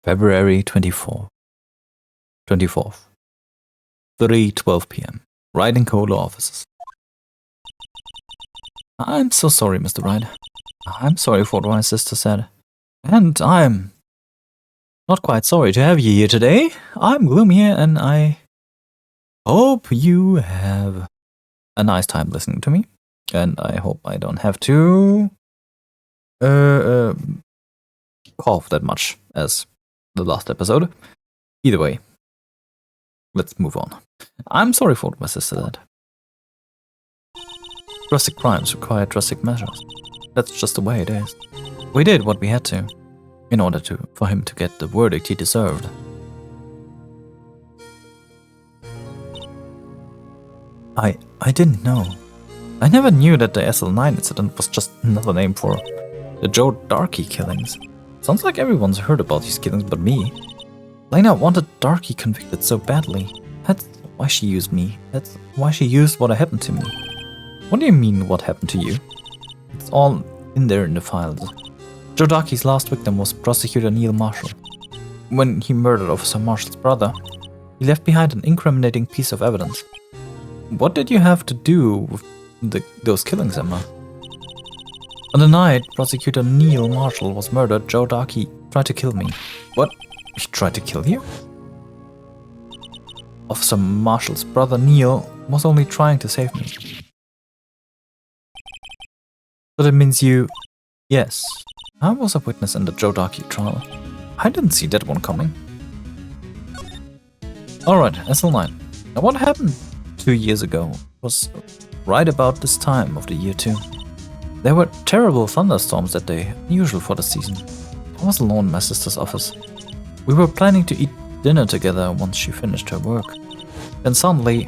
February 24th. 3:12 p.m. Wright and Kohler offices. I'm so sorry, Mr. Wright. I'm sorry for what my sister said. And I'm not quite sorry to have you here today. I'm gloomy and I hope you have a nice time listening to me. And I hope I don't have to cough that much as the last episode. Either way, let's move on. I'm sorry for what my sister said. Drastic crimes require drastic measures. That's just the way it is. We did what we had to, in order for him to get the verdict he deserved. I didn't know. I never knew that the SL9 incident was just another name for the Joe Darkey killings. Sounds like everyone's heard about these killings but me. Lena wanted Darkey convicted so badly. That's why she used me. That's why she used what happened to me. What do you mean, what happened to you? It's all in there in the files. Joe Darkey's last victim was Prosecutor Neil Marshall. When he murdered Officer Marshall's brother, he left behind an incriminating piece of evidence. What did you have to do with those killings, Emma? On the night Prosecutor Neil Marshall was murdered, Joe Darkey tried to kill me. What? He tried to kill you? Officer Marshall's brother Neil was only trying to save me. So that means you... Yes, I was a witness in the Joe Darkey trial. I didn't see that one coming. Alright, SL9. Now what happened 2 years ago was right about this time of the year too. There were terrible thunderstorms that day, unusual for the season. I was alone in my sister's office. We were planning to eat dinner together once she finished her work. Then suddenly,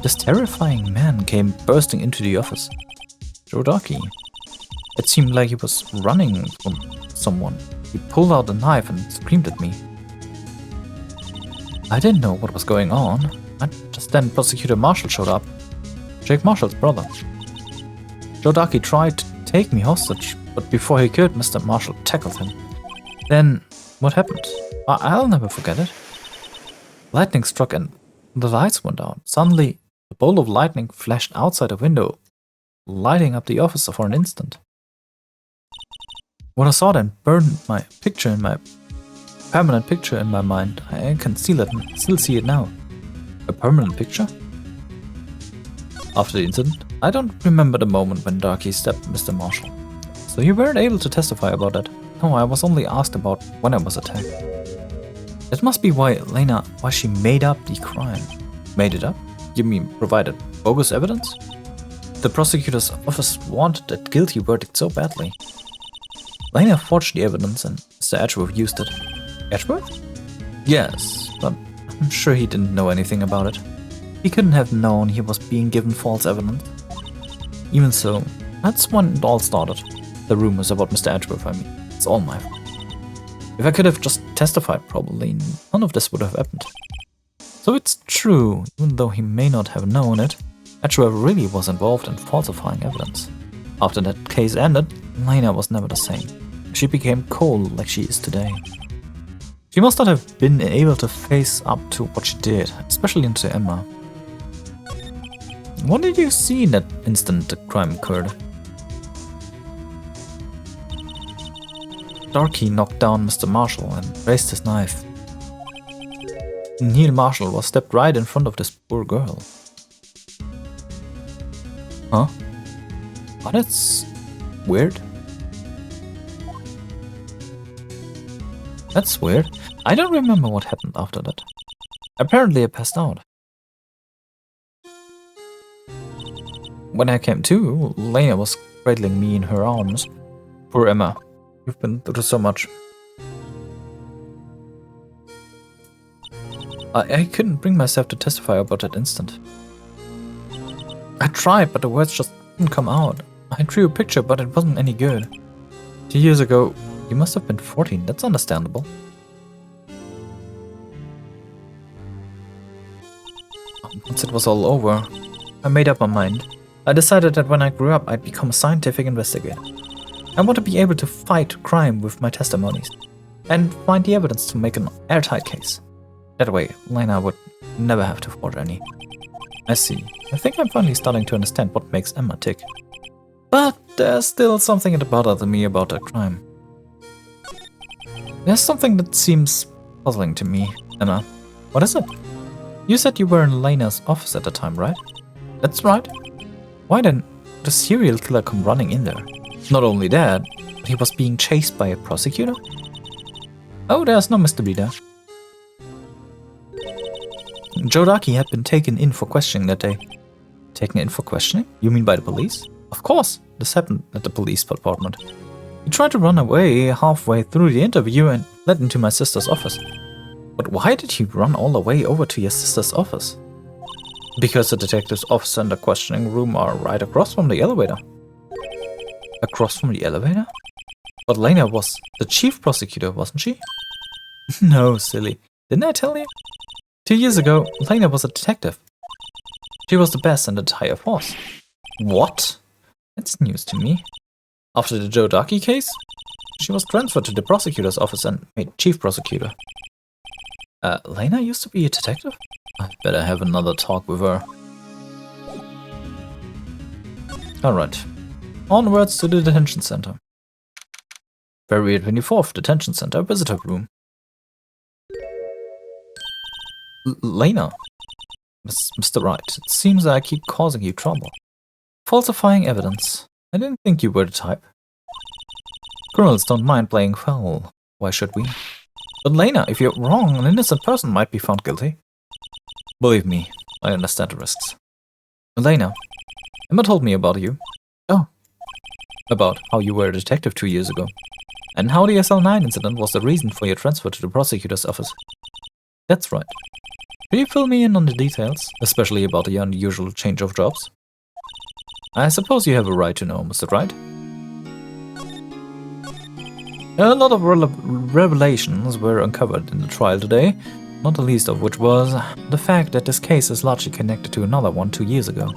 this terrifying man came bursting into the office. Joe Darkey. It seemed like he was running from someone. He pulled out a knife and screamed at me. I didn't know what was going on. Just then Prosecutor Marshall showed up. Jake Marshall's brother. Joe Darkey tried to take me hostage, but before he could, Mr. Marshall tackled him. Then, what happened? I'll never forget it. Lightning struck and the lights went out. Suddenly, a bolt of lightning flashed outside a window, lighting up the office for an instant. What I saw then burned my picture in my permanent picture in my mind. I can still see it now. A permanent picture? After the incident, I don't remember the moment when Darkey stabbed Mr. Marshall. So you weren't able to testify about that? No, I was only asked about when I was attacked. That must be why she made up the crime. Made it up? You mean provided bogus evidence? The prosecutor's office wanted that guilty verdict so badly. Lena forged the evidence and Mr. Edgeworth used it. Edgeworth? Yes, but I'm sure he didn't know anything about it. He couldn't have known he was being given false evidence. Even so, that's when it all started. The rumors about Mr. Edgeworth, I mean. It's all my fault. If I could have just testified properly, none of this would have happened. So it's true, even though he may not have known it, Edgeworth really was involved in falsifying evidence. After that case ended, Lena was never the same. She became cold like she is today. She must not have been able to face up to what she did, especially to Emma. What did you see in that instant the crime occurred? Darkey knocked down Mr. Marshall and raised his knife. Neil Marshall was stepped right in front of this poor girl. Huh? Oh, that's weird. That's weird. I don't remember what happened after that. Apparently I passed out. When I came to, Lena was cradling me in her arms. Poor Emma, you've been through so much. I couldn't bring myself to testify about that instant. I tried, but the words just didn't come out. I drew a picture, but it wasn't any good. 2 years ago, you must have been 14, that's understandable. Once it was all over, I made up my mind. I decided that when I grew up, I'd become a scientific investigator. I want to be able to fight crime with my testimonies. and find the evidence to make an airtight case. That way, Lena would never have to forge any. I see. I think I'm finally starting to understand what makes Emma tick. But there's still something that bothers me about that crime. There's something that seems puzzling to me, Emma. What is it? You said you were in Lena's office at the time, right? That's right. Why then did the serial killer come running in there? Not only that, but he was being chased by a prosecutor? Oh, there's no mystery there. Joe Ducky had been taken in for questioning that day. Taken in for questioning? You mean by the police? Of course, this happened at the police department. He tried to run away halfway through the interview and led into my sister's office. But why did he run all the way over to your sister's office? Because the detective's office and the questioning room are right across from the elevator. Across from the elevator? But Lena was the chief prosecutor, wasn't she? No, silly. Didn't I tell you? 2 years ago, Lena was a detective. She was the best in the entire force. What? That's news to me. After the Joe Ducky case, she was transferred to the prosecutor's office and made chief prosecutor. Lena used to be a detective? I better have another talk with her. Alright. Onwards to the detention center. February 24th, detention center, visitor room. Lena. Mr. Wright, it seems that I keep causing you trouble. Falsifying evidence. I didn't think you were the type. Criminals don't mind playing foul. Why should we? But Lena, if you're wrong, an innocent person might be found guilty. Believe me, I understand the risks. Lena, Emma told me about you. Oh. About how you were a detective 2 years ago. And how the SL9 incident was the reason for your transfer to the prosecutor's office. That's right. Could you fill me in on the details, especially about the unusual change of jobs? I suppose you have a right to know, Mr. Wright. A lot of revelations were uncovered in the trial today, not the least of which was the fact that this case is largely connected to another one 2 years ago.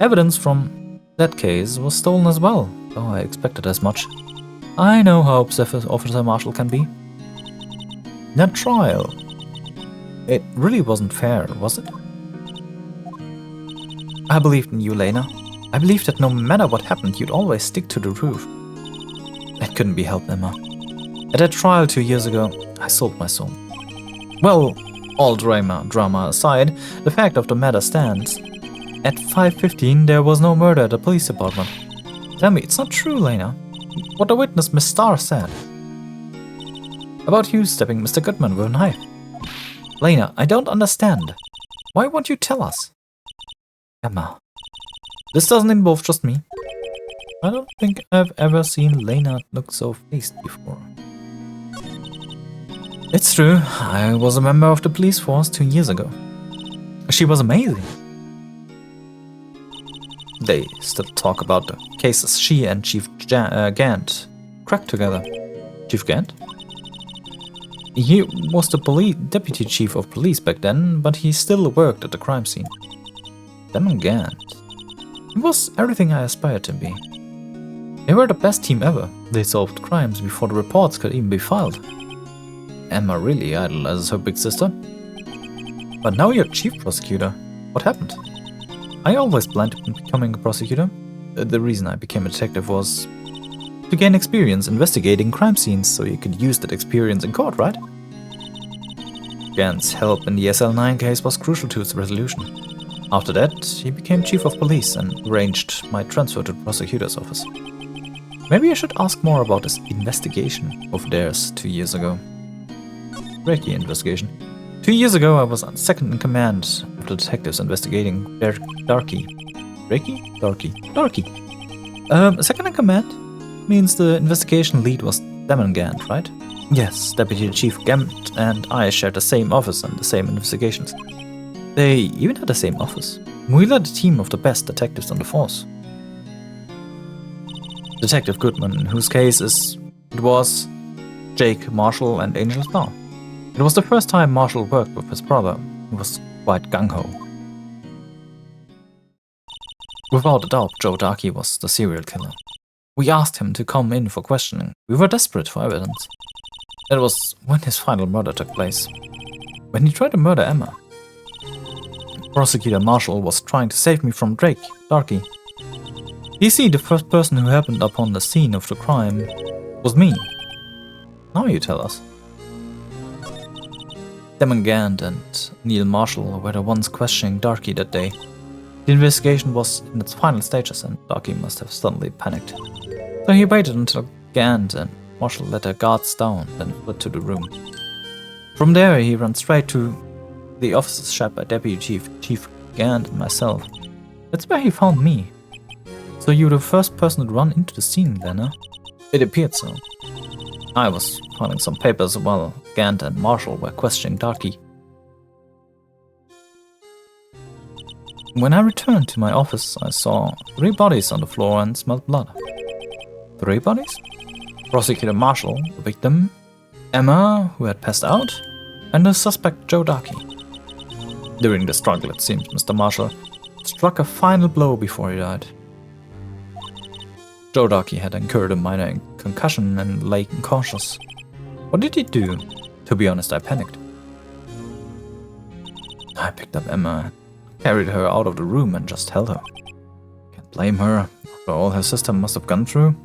Evidence from that case was stolen as well, though I expected as much. I know how obsessive Officer Marshall can be. That trial, it really wasn't fair, was it? I believed in you, Lena. I believed that no matter what happened, you'd always stick to the truth. It couldn't be helped, Emma. At that trial 2 years ago, I sold my soul. Well, all drama aside, the fact of the matter stands. At 5:15, there was no murder at the police department. Tell me, it's not true, Lena. What the witness, Miss Starr, said. About you stabbing Mr. Goodman with a knife. Lena, I don't understand. Why won't you tell us? Emma. This doesn't involve just me. I don't think I've ever seen Lena look so faced before. It's true, I was a member of the police force 2 years ago. She was amazing. They still talk about the cases she and Chief Gant cracked together. Chief Gant? He was the deputy chief of police back then, but he still worked at the crime scene. Damon Gant. He was everything I aspired to be. They were the best team ever. They solved crimes before the reports could even be filed. Emma really idolizes her big sister. But now you're chief prosecutor. What happened? I always planned on becoming a prosecutor. The reason I became a detective was to gain experience investigating crime scenes so you could use that experience in court, right? Gant's help in the SL9 case was crucial to its resolution. After that, he became chief of police and arranged my transfer to the prosecutor's office. Maybe I should ask more about this investigation of theirs 2 years ago. Reiki investigation. 2 years ago, I was second in command of the detectives investigating Darky. Reiki? Darky. Second in command means the investigation lead was Damon Gant, right? Yes, Deputy Chief Gant and I shared the same office and the same investigations. They even had the same office. We led a team of the best detectives on the force. Detective Goodman, in whose case it was Jake, Marshall, and Angel Starr. It was the first time Marshall worked with his brother, who was quite gung-ho. Without a doubt, Joe Ducky was the serial killer. We asked him to come in for questioning. We were desperate for evidence. That was when his final murder took place. When he tried to murder Emma. Prosecutor Marshall was trying to save me from Drake, Darky. You see, the first person who happened upon the scene of the crime was me. Now you tell us. Damon Gant and Neil Marshall were the ones questioning Darky that day. The investigation was in its final stages and Darky must have suddenly panicked. So he waited until Gant and Marshall let their guards down, then fled to the room. From there he ran straight to the officers shared by Deputy Chief Gant and myself. That's where he found me. So you were the first person to run into the scene then, huh? It appeared so. I was filing some papers while Gant and Marshall were questioning Darky. When I returned to my office, I saw 3 bodies on the floor and smelled blood. 3 bodies? Prosecutor Marshall, the victim, Emma, who had passed out, and the suspect Joe Darky. During the struggle, it seems Mr. Marshall struck a final blow before he died. Joe Darky had incurred a minor concussion and lay unconscious. What did he do? To be honest, I panicked. I picked up Emma, carried her out of the room and just held her. Can't blame her, after all her sister must have gone through.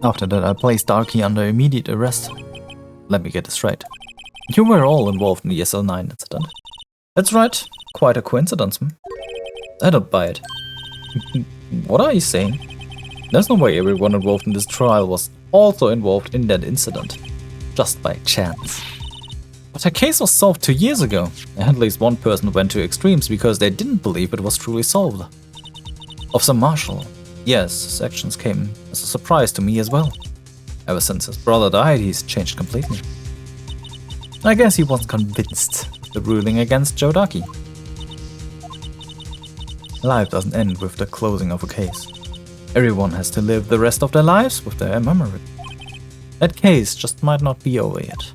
After that, I placed Darky under immediate arrest. Let me get this straight. You were all involved in the SL9 incident. That's right, quite a coincidence. I don't buy it. What are you saying? There's no way everyone involved in this trial was also involved in that incident. Just by chance. But her case was solved 2 years ago. At least one person went to extremes because they didn't believe it was truly solved. Officer Marshall. Yes, his actions came as a surprise to me as well. Ever since his brother died, he's changed completely. I guess he wasn't convinced of the ruling against Joe Darky. Life doesn't end with the closing of a case. Everyone has to live the rest of their lives with their memory. That case just might not be over yet.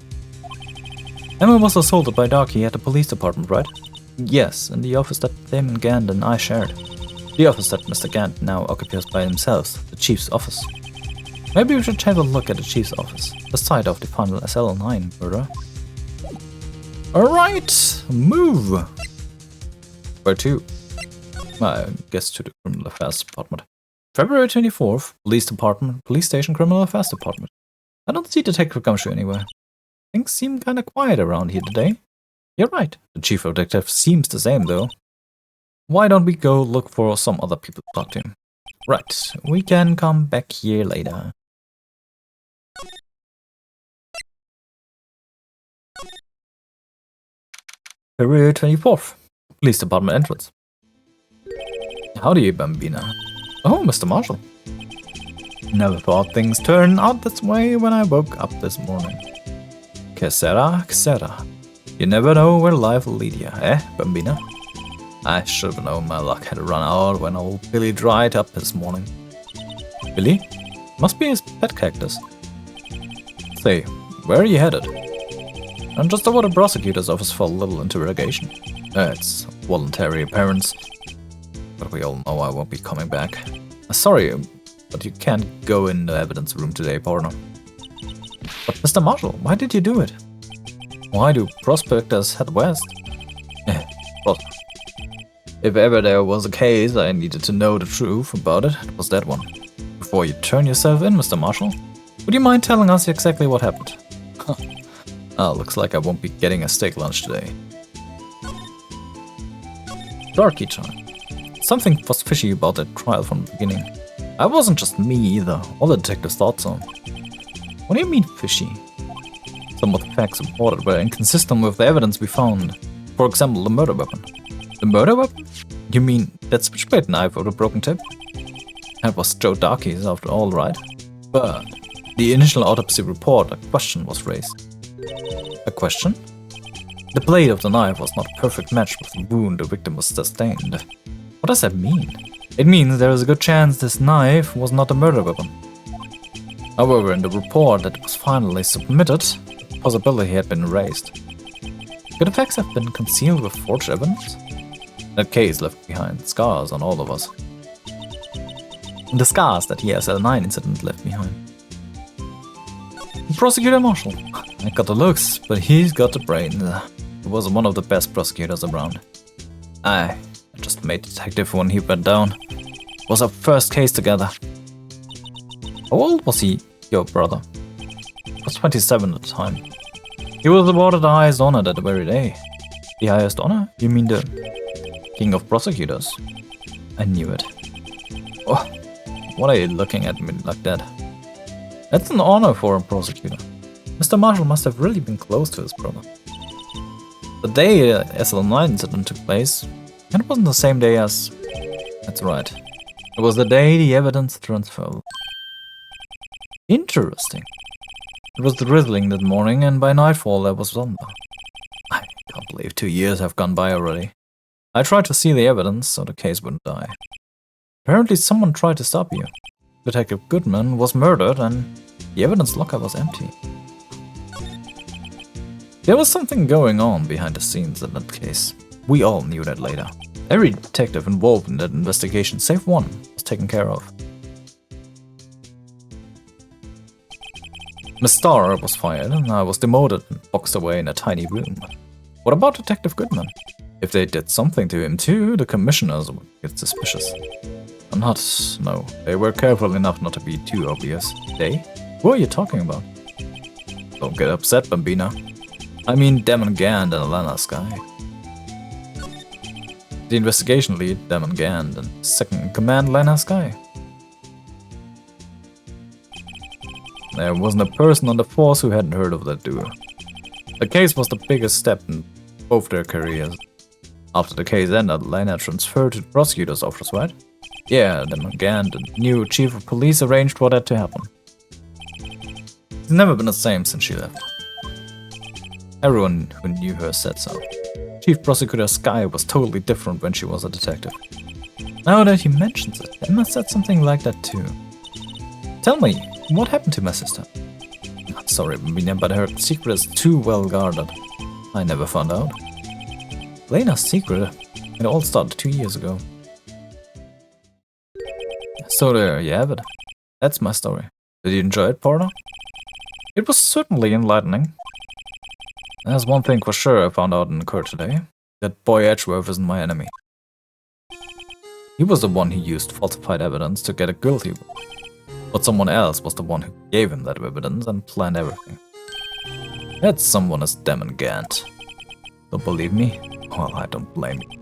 Emma was assaulted by Darky at the police department, right? Yes, in the office that Damon Gant and I shared. The office that Mr. Gant now occupies by himself, the Chief's office. Maybe we should have a look at the Chief's office, the site of the final SL9 murder. Alright, move! Where to? I guess to the Criminal Affairs Department. February 24th, Police Station Criminal Affairs Department. I don't see Detective Gumshoe anywhere. Things seem kinda quiet around here today. You're right, the Chief of Detectives seems the same though. Why don't we go look for some other people to talk to? Right, we can come back here later. February 24th, Police Department entrance. Howdy, Bambina. Oh, Mr. Marshall. Never thought things turned out this way when I woke up this morning. Que sera, que sera. You never know where life will lead you, eh, Bambina? I should have known my luck had run out when old Billy dried up this morning. Billy? Must be his pet cactus. Say, where are you headed? I'm just over the prosecutor's office for a little interrogation. It's voluntary appearance. But we all know I won't be coming back. Sorry, but you can't go in the evidence room today, partner. But Mr. Marshall, why did you do it? Why do prospectors head west? Well, if ever there was a case I needed to know the truth about it, it was that one. Before you turn yourself in, Mr. Marshall, would you mind telling us exactly what happened? Looks like I won't be getting a steak lunch today. Darky time. Something was fishy about that trial from the beginning. I wasn't just me either, all the detectives thought so. What do you mean fishy? Some of the facts reported were inconsistent with the evidence we found. For example, the murder weapon. The murder weapon? You mean that switchblade knife or the broken tip? That was Joe Darky's after all, right? But the initial autopsy report, a question was raised. A question? The blade of the knife was not a perfect match with the wound the victim was sustained. What does that mean? It means there is a good chance this knife was not a murder weapon. However, in the report that was finally submitted, the possibility had been erased. Could the facts have been concealed with forged evidence? That case left behind scars on all of us. The scars that the SL9 incident left behind. Prosecutor Marshall, I got the looks, but he's got the brains. He was one of the best prosecutors around. I just made detective when he went down. It was our first case together. How old was he, your brother? He was 27 at the time. He was awarded the highest honor that very day. The highest honor? You mean the King of Prosecutors? I knew it. Oh, what are you looking at me like that? That's an honor for a prosecutor. Mr. Marshall must have really been close to his brother. The day SL9 incident took place, it wasn't the same day as... That's right. It was the day the evidence transferred. Interesting. It was drizzling that morning, and by nightfall there was thunder. I can't believe 2 years have gone by already. I tried to see the evidence so the case wouldn't die. Apparently someone tried to stop you. Detective Goodman was murdered and the evidence locker was empty. There was something going on behind the scenes in that case. We all knew that later. Every detective involved in that investigation, save one, was taken care of. Miss Starr was fired and I was demoted and boxed away in a tiny room. What about Detective Goodman? If they did something to him too, the commissioners would get suspicious. No, they were careful enough not to be too obvious. They? Who are you talking about? Don't get upset, Bambina. I mean Damon Gand and Alana Sky. The investigation lead, Damon Gand, and second in command, Lana Sky. There wasn't a person on the force who hadn't heard of that duo. The case was the biggest step in both their careers. After the case ended, Lana transferred to the prosecutor's office, right? Yeah, Damon Gand, the new chief of police, arranged for that to happen. It's never been the same since she left. Everyone who knew her said so. Chief Prosecutor Sky was totally different when she was a detective. Now that he mentions it, Emma said something like that too. Tell me, what happened to my sister? Sorry, Bambina, but her secret is too well guarded. I never found out. Lena's secret? It all started 2 years ago. So there you have it. That's my story. Did you enjoy it, partner? It was certainly enlightening. There's one thing for sure I found out in court today. That boy Edgeworth isn't my enemy. He was the one who used falsified evidence to get a guilty one. But someone else was the one who gave him that evidence and planned everything. That someone is Damon Gant. Don't believe me? Well, I don't blame you.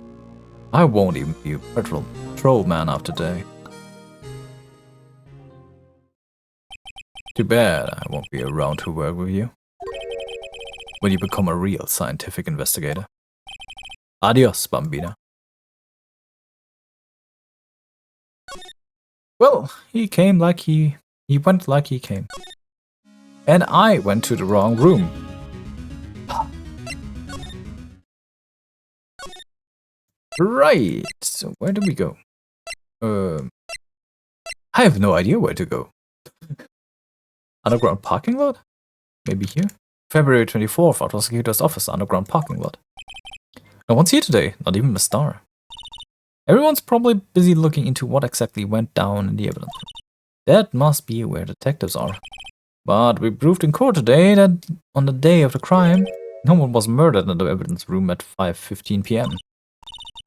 I won't even be a patrol man after today. Too bad I won't be around to work with you when you become a real scientific investigator. Adios, Bambina. Well, he came like he went like he came. And I went to the wrong room. Right, so where do we go? I have no idea where to go. Underground parking lot? Maybe here? February 24th, our prosecutor's office, underground parking lot. No one's here today, not even Miss Starr. Everyone's probably busy looking into what exactly went down in the evidence room. That must be where detectives are. But we proved in court today that on the day of the crime, no one was murdered in the evidence room at 5:15 p.m.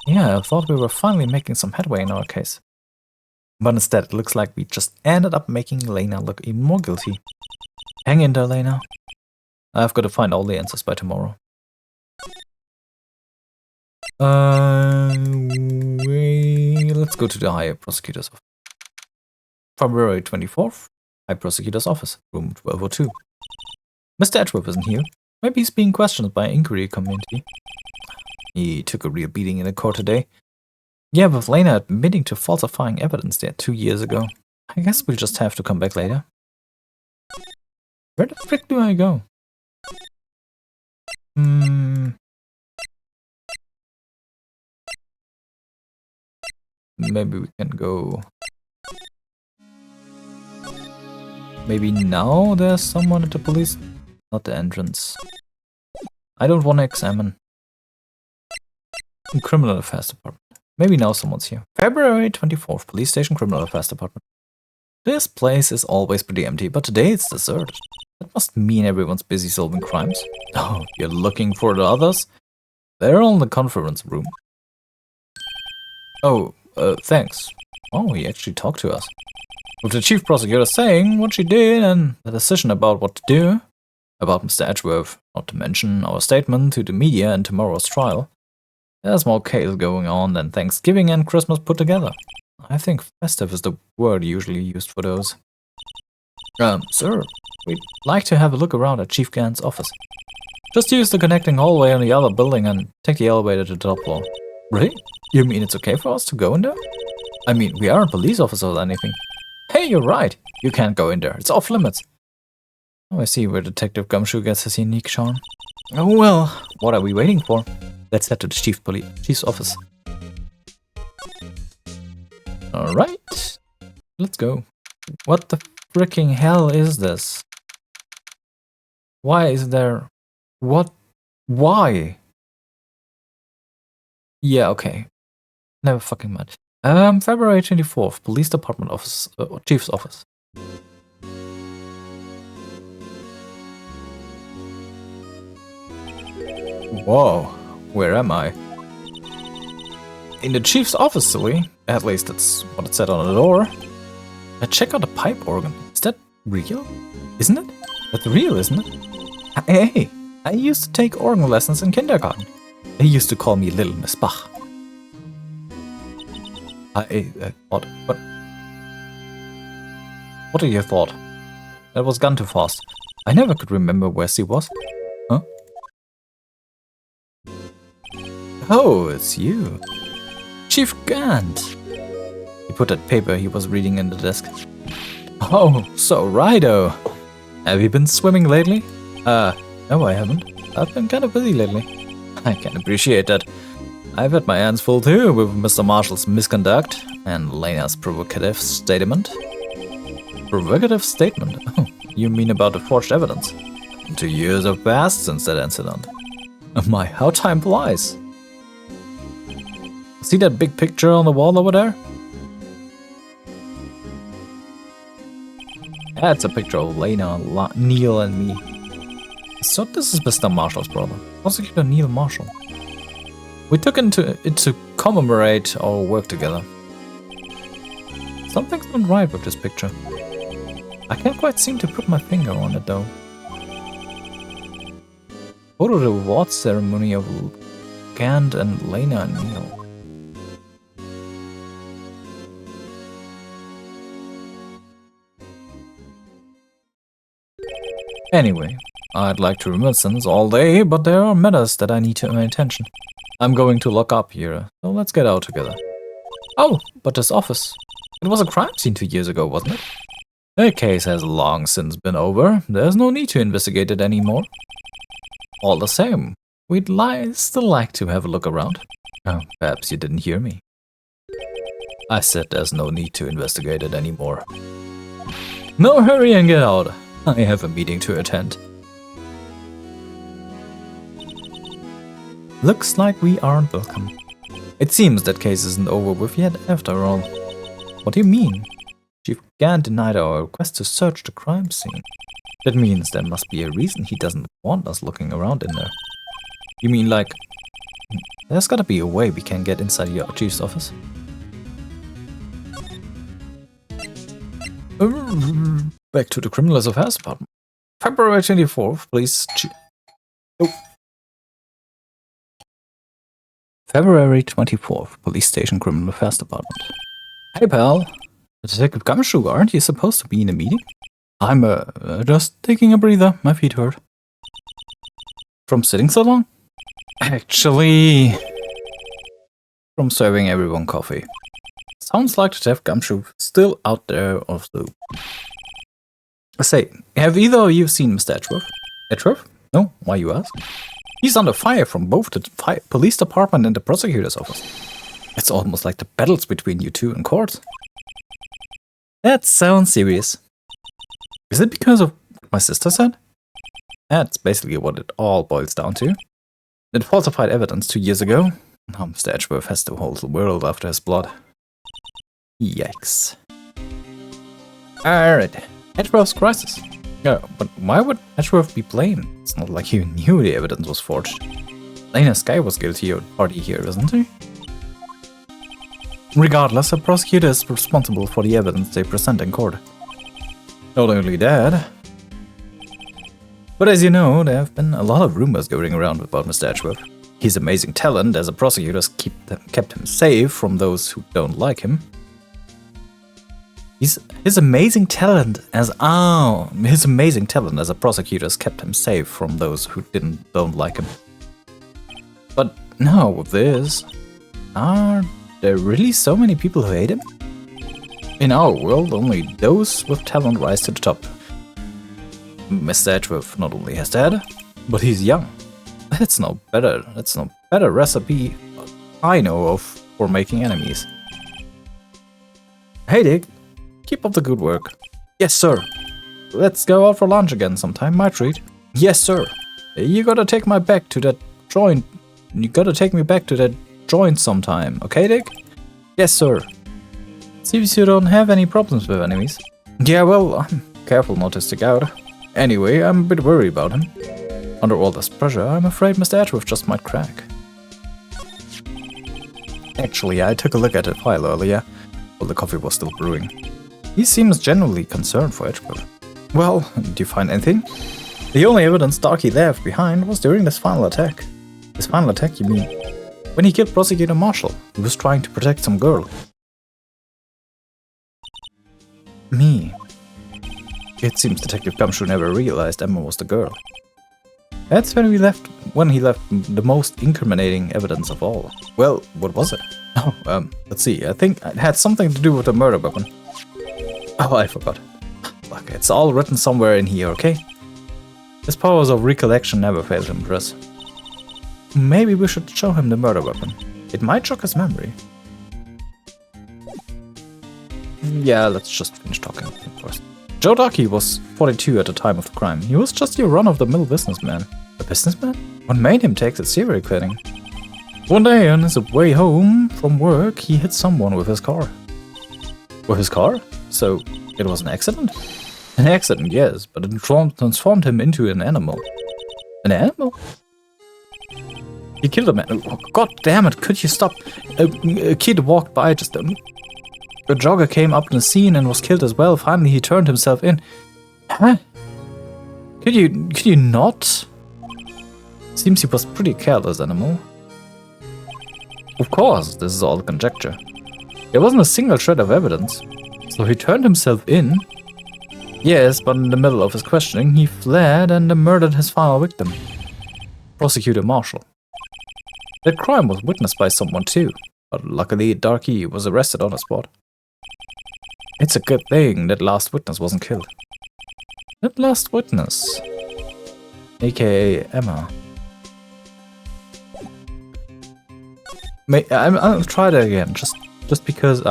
Yeah, I thought we were finally making some headway in our case. But instead, it looks like we just ended up making Lena look even more guilty. Hang in there, Lena. I've got to find all the answers by tomorrow. Let's go to the High Prosecutor's office. February 24th, High Prosecutor's office, room 1202. Mr. Edgeworth isn't here. Maybe he's being questioned by an inquiry committee. He took a real beating in the court today. Yeah, with Lena admitting to falsifying evidence there 2 years ago. I guess we'll just have to come back later. Where the frick do I go? Maybe we can go... Maybe now there's someone at the police... Not the entrance. I don't want to examine. Criminal Affairs Department. Maybe now someone's here. February 24th, Police Station Criminal Affairs Department. This place is always pretty empty, but today it's deserted. That must mean everyone's busy solving crimes. Oh, you're looking for the others? They're all in the conference room. Oh, thanks. Oh, he actually talked to us. With the chief prosecutor saying what she did and the decision about what to do, about Mr. Edgeworth, not to mention our statement to the media and tomorrow's trial. There's more chaos going on than Thanksgiving and Christmas put together. I think festive is the word usually used for those. Sir, we'd like to have a look around at Chief Gant's office. Just use the connecting hallway in the other building and take the elevator to the top floor. Really? You mean it's okay for us to go in there? I mean, we aren't police officers or anything. Hey, you're right. You can't go in there. It's off limits. Oh, I see where Detective Gumshoe gets his unique charm. Oh well, what are we waiting for? Let's head to the chief's office. Alright, let's go. What the freaking hell is this? Why is there... What? Why? Yeah, okay. Never fucking mind. February 24th, Police Department office, Chief's office. Whoa, where am I? In the chief's office, silly. At least that's what it said on the door. Check out the pipe organ. Is that real? Isn't it? That's real, isn't it? Hey, I used to take organ lessons in kindergarten. They used to call me Little Miss Bach. What? What did you thought? That was gone too fast. I never could remember where she was. Huh? Oh, it's you. Chief Gant. He put that paper he was reading in the desk. Oh, so righto. Have you been swimming lately? No I haven't. I've been kind of busy lately. I can appreciate that. I've had my hands full too with Mr. Marshall's misconduct and Lena's provocative statement. Provocative statement? Oh, you mean about the forged evidence? 2 years have passed since that incident. My, how time flies. See that big picture on the wall over there? That's a picture of Lena, Neil, and me. So this is Mr. Marshall's brother, Prosecutor Neil Marshall. We took it to commemorate our work together. Something's not right with this picture. I can't quite seem to put my finger on it though. Photo the award ceremony of Gant and Lena and Neil. Anyway, I'd like to reminiscence all day, but there are matters that I need to my attention. I'm going to lock up here, so let's get out together. Oh, but this office. It was a crime scene 2 years ago, wasn't it? The case has long since been over. There's no need to investigate it anymore. All the same, we'd still like to have a look around. Oh, perhaps you didn't hear me. I said there's no need to investigate it anymore. No, hurry and get out. I have a meeting to attend. Looks like we aren't welcome. It seems that case isn't over with yet, after all. What do you mean? Chief Gant denied our request to search the crime scene. That means there must be a reason he doesn't want us looking around in there. You mean like... There's gotta be a way we can get inside your chief's office. Back to the Criminal Affairs Department. February 24th, please. February 24th, Police Station Criminal Affairs Department. Hey pal, Detective Gumshoe, aren't you supposed to be in a meeting? I'm just taking a breather, my feet hurt. From sitting so long? Actually, from serving everyone coffee. Sounds like Detective Gumshoe still out there of the... Say, have either of you seen Mr. Edgeworth? Edgeworth? No? Why you ask? He's under fire from both the police department and the prosecutor's office. It's almost like the battles between you two in court. That sounds serious. Is it because of what my sister said? That's basically what it all boils down to. It falsified evidence 2 years ago. Now Mr. Edgeworth has the whole world after his blood. Yikes. Alright, Edgeworth's crisis. But why would Edgeworth be blamed? It's not like he knew the evidence was forged. Lena Skye was guilty of party here, isn't he? Regardless, a prosecutor is responsible for the evidence they present in court. Not only that, but as you know, there have been a lot of rumors going around about Mr. Edgeworth. His amazing talent as a prosecutor has kept him safe from those who don't like him. His amazing talent as a prosecutor has kept him safe from those who don't like him. But now with this, are there really so many people who hate him? In our world, only those with talent rise to the top. Mr. Edgeworth not only has that, but he's young. That's no better recipe I know of for making enemies. Hey Dick, keep up the good work. Yes, sir. Let's go out for lunch again sometime, my treat. Yes, sir. You gotta take me back to that joint sometime, okay, Dick? Yes, sir. Seems you don't have any problems with enemies. Yeah, well, I'm careful not to stick out. Anyway, I'm a bit worried about him. Under all this pressure, I'm afraid Mr. Edgeworth just might crack. Actually, I took a look at the file earlier, while the coffee was still brewing. He seems genuinely concerned for Edgeworth. Well, did you find anything? The only evidence Darky left behind was during this final attack. This final attack, you mean? When he killed Prosecutor Marshall, who was trying to protect some girl. Me. It seems Detective Gumshoe never realized Emma was the girl. That's when he left the most incriminating evidence of all. Well, what was it? Oh, let's see. I think it had something to do with the murder weapon. Oh, I forgot. Look, it's all written somewhere in here, okay? His powers of recollection never failed him, Chris. Maybe we should show him the murder weapon. It might shock his memory. Yeah, let's just finish talking first. Joe Ducky was 42 at the time of the crime. He was just your run-of-the-mill businessman. A businessman? What made him take that serial killing? One day on his way home from work, he hit someone with his car. With his car? So, it was an accident? An accident, yes, but it transformed him into an animal. An animal? He killed a man. Oh, God damn it, could you stop? A kid walked by just a jogger came up in the scene and was killed as well. Finally, he turned himself in. Huh? Could you not? Seems he was pretty careless animal. Of course, this is all conjecture. There wasn't a single shred of evidence. So he turned himself in. Yes, but in the middle of his questioning, he fled and murdered his final victim. Prosecutor Marshall. That crime was witnessed by someone too, but luckily Darky was arrested on the spot. It's a good thing that last witness wasn't killed. That last witness, aka Emma. I'll try that again, just because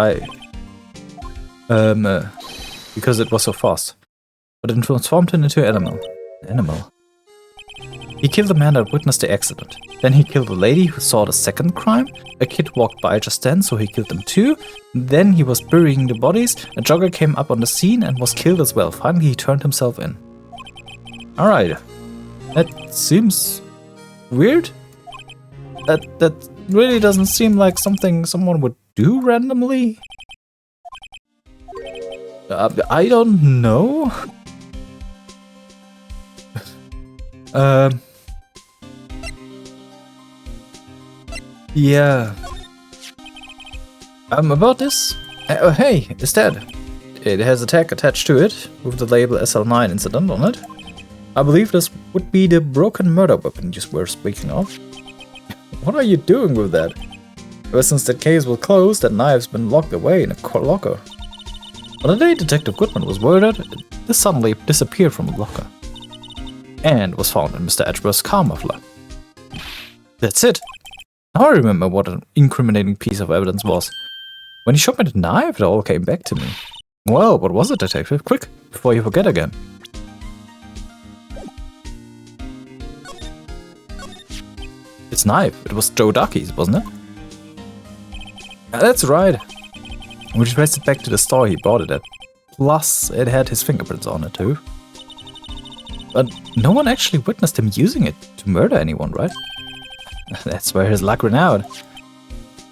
because it was so fast. But it transformed him into an animal. He killed the man that witnessed the accident. Then he killed the lady who saw the second crime. A kid walked by just then, so he killed them too. Then he was burying the bodies. A jogger came up on the scene and was killed as well. Finally, he turned himself in. Alright. That seems weird. That really doesn't seem like something someone would do randomly. I don't know. Yeah. About this? Hey, it's dead. It has a tag attached to it, with the label SL9 incident on it. I believe this would be the broken murder weapon you were speaking of. What are you doing with that? Ever since that case was closed, that knife's been locked away in a locker. On the day Detective Goodman was murdered, this suddenly disappeared from the locker. And was found in Mr. Edgeworth's car muffler. That's it. Now I remember what an incriminating piece of evidence was. When he showed me the knife, it all came back to me. Well, what was it, Detective? Quick, before you forget again. It's knife. It was Joe Ducky's, wasn't it? That's right. We traced it back to the store he bought it at. Plus, it had his fingerprints on it too. But no one actually witnessed him using it to murder anyone, right? That's where his luck ran out.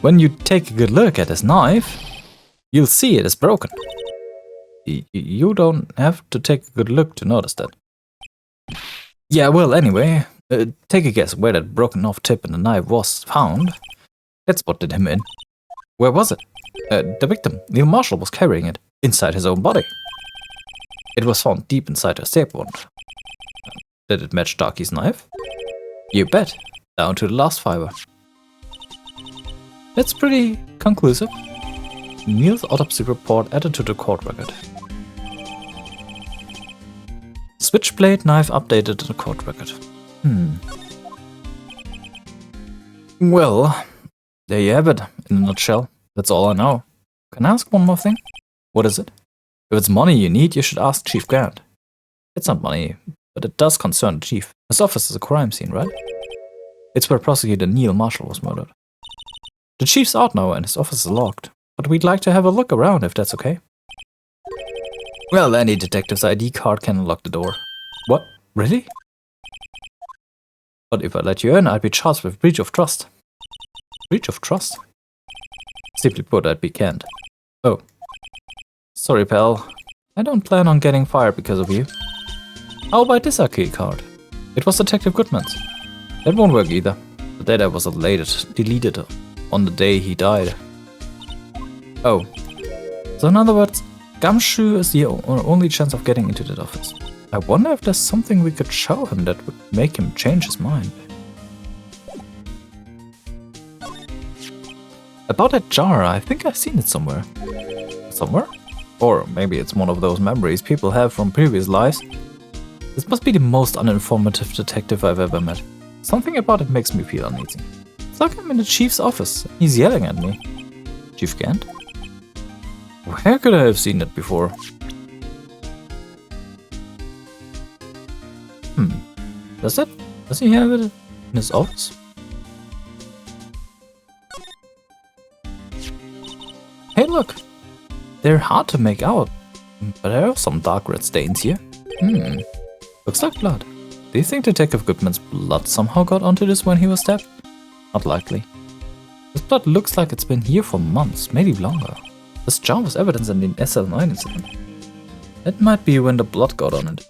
When you take a good look at his knife, you'll see it is broken. You don't have to take a good look to notice that. Yeah, well, anyway, take a guess where that broken off tip in the knife was found. That's what did him in. Where was it? The victim, Neil Marshall, was carrying it inside his own body. It was found deep inside her staple wound. Did it match Darky's knife? You bet, down to the last fiber. That's pretty conclusive. Neil's autopsy report added to the court record. Switchblade knife updated in the court record. Well, there you have it, in a nutshell. That's all I know. Can I ask one more thing? What is it? If it's money you need, you should ask Chief Grant. It's not money, but it does concern the chief. His office is a crime scene, right? It's where prosecutor Neil Marshall was murdered. The chief's out now and his office is locked, but we'd like to have a look around if that's okay. Well, any detective's ID card can unlock the door. What? Really? But if I let you in, I'd be charged with breach of trust. Breach of trust? Simply put, I'd be canned. Oh. Sorry, pal. I don't plan on getting fired because of you. How about this arcade card? It was Detective Goodman's. That won't work either. The data was deleted on the day he died. Oh. So in other words, Gumshoe is the only chance of getting into that office. I wonder if there's something we could show him that would make him change his mind. About that jar, I think I've seen it somewhere. Somewhere? Or maybe it's one of those memories people have from previous lives. This must be the most uninformative detective I've ever met. Something about it makes me feel uneasy. It's like I'm in the chief's office. He's yelling at me. Chief Gant? Where could I have seen it before? Does he have it in his office? Hey, look! They're hard to make out, but there are some dark red stains here. Looks like blood. Do you think Detective Goodman's blood somehow got onto this when he was stabbed? Not likely. This blood looks like it's been here for months, maybe longer. This jar was evidence in the SL9 incident. That might be when the blood got on it.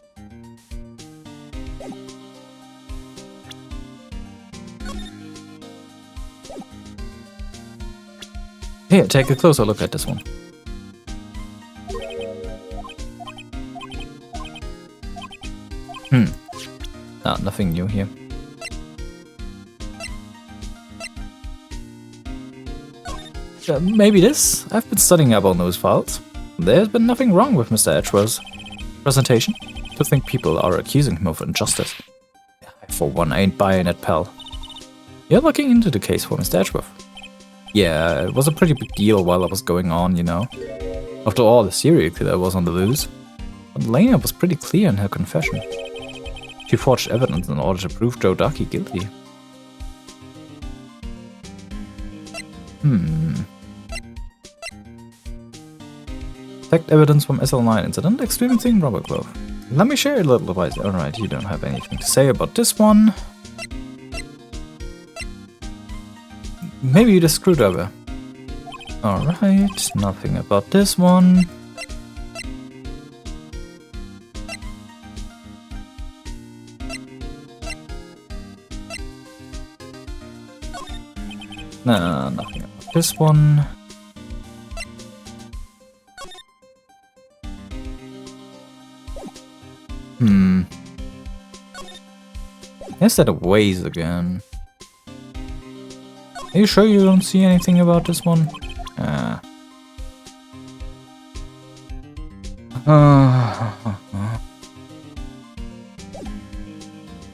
Here, take a closer look at this one. Nothing new here. Maybe this? I've been studying up on those files. There's been nothing wrong with Mr. Edgeworth's presentation. To think people are accusing him of injustice. I, for one, ain't buying it, pal. You're looking into the case for Mr. Edgeworth. Yeah, it was a pretty big deal while it was going on, you know. After all, the serial killer was on the loose. But Lena was pretty clear in her confession. She forged evidence in order to prove Joe Ducky guilty. Fact evidence from SL9 incident, experiencing rubber glove. Let me share a little advice. Alright, you don't have anything to say about this one. Maybe the screwdriver. Alright, nothing about this one. Nah, nothing about this one. Is that a ways again? Are you sure you don't see anything about this one?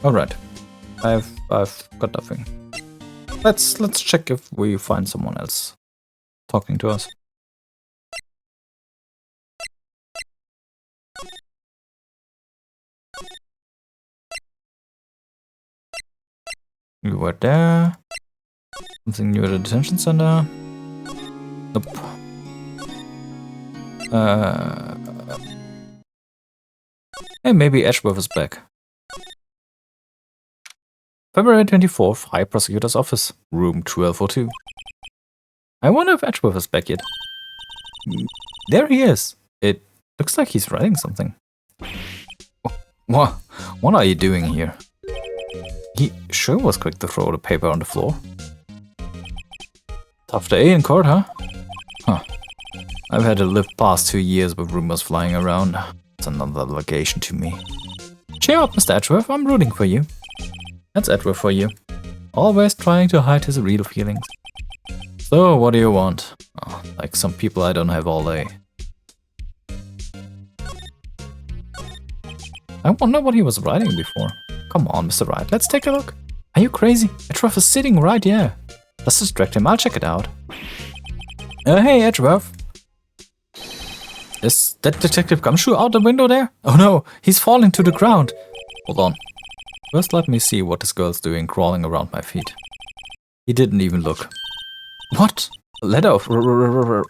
Alright. I've got nothing. Let's check if we find someone else talking to us. You were there. Something new at the detention center. Nope. Hey, maybe Edgeworth is back. February 24th, High Prosecutor's Office, room 1202. I wonder if Edgeworth is back yet. There he is. It looks like he's writing something. What are you doing here? He sure was quick to throw the paper on the floor. Tough day in court, huh? Huh. I've had to live past 2 years with rumors flying around. It's another allegation to me. Cheer up, Mr. Edgeworth, I'm rooting for you. That's Edgeworth for you. Always trying to hide his real feelings. So, what do you want? Oh, like some people I don't have all day. I wonder what he was writing before. Come on, Mr. Wright, let's take a look. Are you crazy? Edgeworth is sitting right here. Let's distract him, I'll check it out. Hey, Edgeworth. Is that Detective Gumshoe out the window there? Oh no, he's falling to the ground. Hold on. First let me see what this girl's doing crawling around my feet. He didn't even look. What? A letter of... You're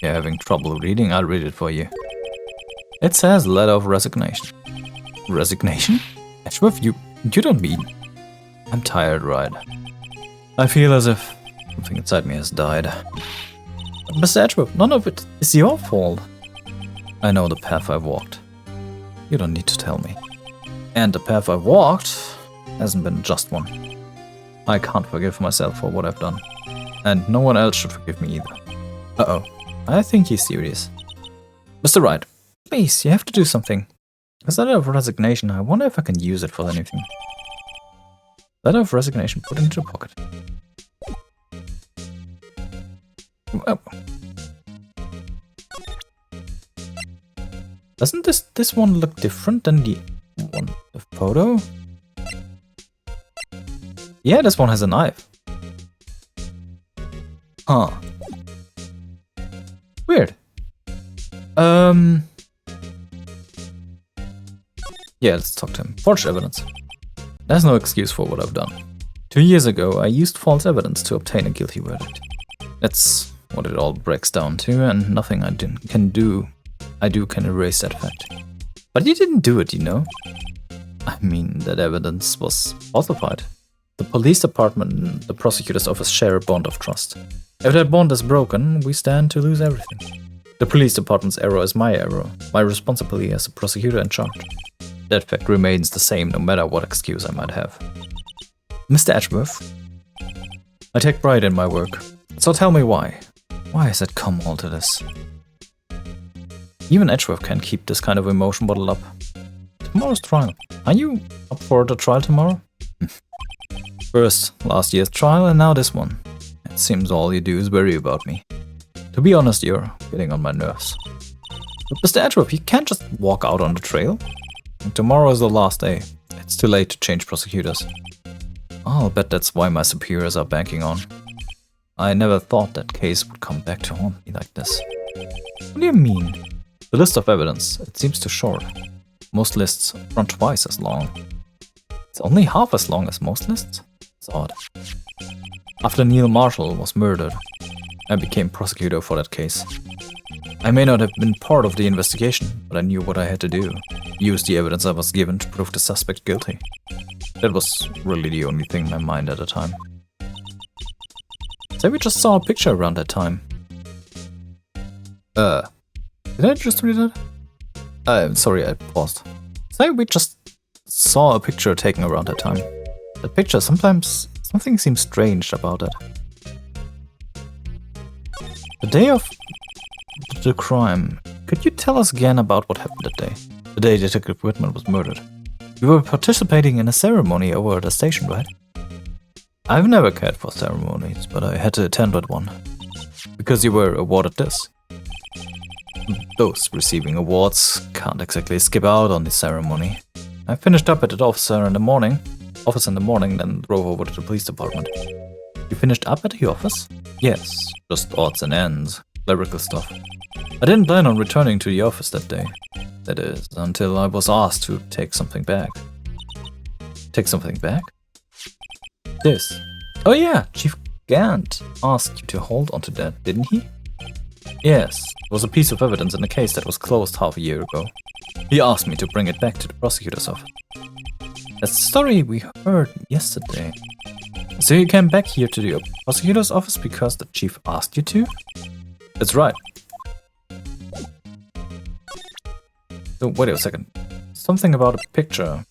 having trouble reading? I'll read it for you. It says letter of resignation. Resignation? Edgeworth, you don't mean... I'm tired, right? I feel as if something inside me has died. But Mr. Edgeworth, none of it is your fault. I know the path I've walked. You don't need to tell me. And the path I've walked hasn't been a just one. I can't forgive myself for what I've done. And no one else should forgive me either. Uh-oh. I think he's serious. Mr. Wright, please, you have to do something. This letter of resignation, I wonder if I can use it for anything. Letter of resignation, put it into a pocket. Oh. Doesn't this one look different than the one, the photo? Yeah, this one has a knife. Huh. Weird. Yeah, let's talk to him. Forged evidence. There's no excuse for what I've done. 2 years ago, I used false evidence to obtain a guilty verdict. That's what it all breaks down to, and nothing I do can erase that fact. But you didn't do it, you know? I mean, that evidence was falsified. The police department and the prosecutor's office share a bond of trust. If that bond is broken, we stand to lose everything. The police department's error is my error, my responsibility as the prosecutor in charge. That fact remains the same no matter what excuse I might have. Mr. Edgeworth, I take pride in my work, so tell me why. Why has it come all to this? Even Edgeworth can't keep this kind of emotion bottled up. Tomorrow's trial. Are you up for the trial tomorrow? First, last year's trial, and now this one. It seems all you do is worry about me. To be honest, you're getting on my nerves. But Mr. Edgeworth, you can't just walk out on the trail. And tomorrow is the last day. It's too late to change prosecutors. I'll bet that's why my superiors are banking on. I never thought that case would come back to haunt me like this. What do you mean? The list of evidence, it seems too short. Most lists run twice as long. It's only half as long as most lists? It's odd. After Neil Marshall was murdered, I became prosecutor for that case. I may not have been part of the investigation, but I knew what I had to do. Use the evidence I was given to prove the suspect guilty. That was really the only thing in my mind at the time. Say we just saw a picture around that time. Did I just read that? I'm sorry, I paused. Say we just saw a picture taken around that time. That picture, sometimes something seems strange about it. The day of the crime. Could you tell us again about what happened that day? The day Detective Whitman was murdered. You were participating in a ceremony over at the station, right? I've never cared for ceremonies, but I had to attend one. Because you were awarded this. Those receiving awards can't exactly skip out on the ceremony. I finished up at the office in the morning, then drove over to the police department. You finished up at the office? Yes, just odds and ends, clerical stuff. I didn't plan on returning to the office that day. That is, until I was asked to take something back. Take something back? This. Oh yeah, Chief Gant asked you to hold onto that, didn't he? Yes, it was a piece of evidence in a case that was closed half a year ago. He asked me to bring it back to the prosecutor's office. That's the story we heard yesterday. So you came back here to the prosecutor's office because the chief asked you to? That's right. So wait a second. Something about a picture.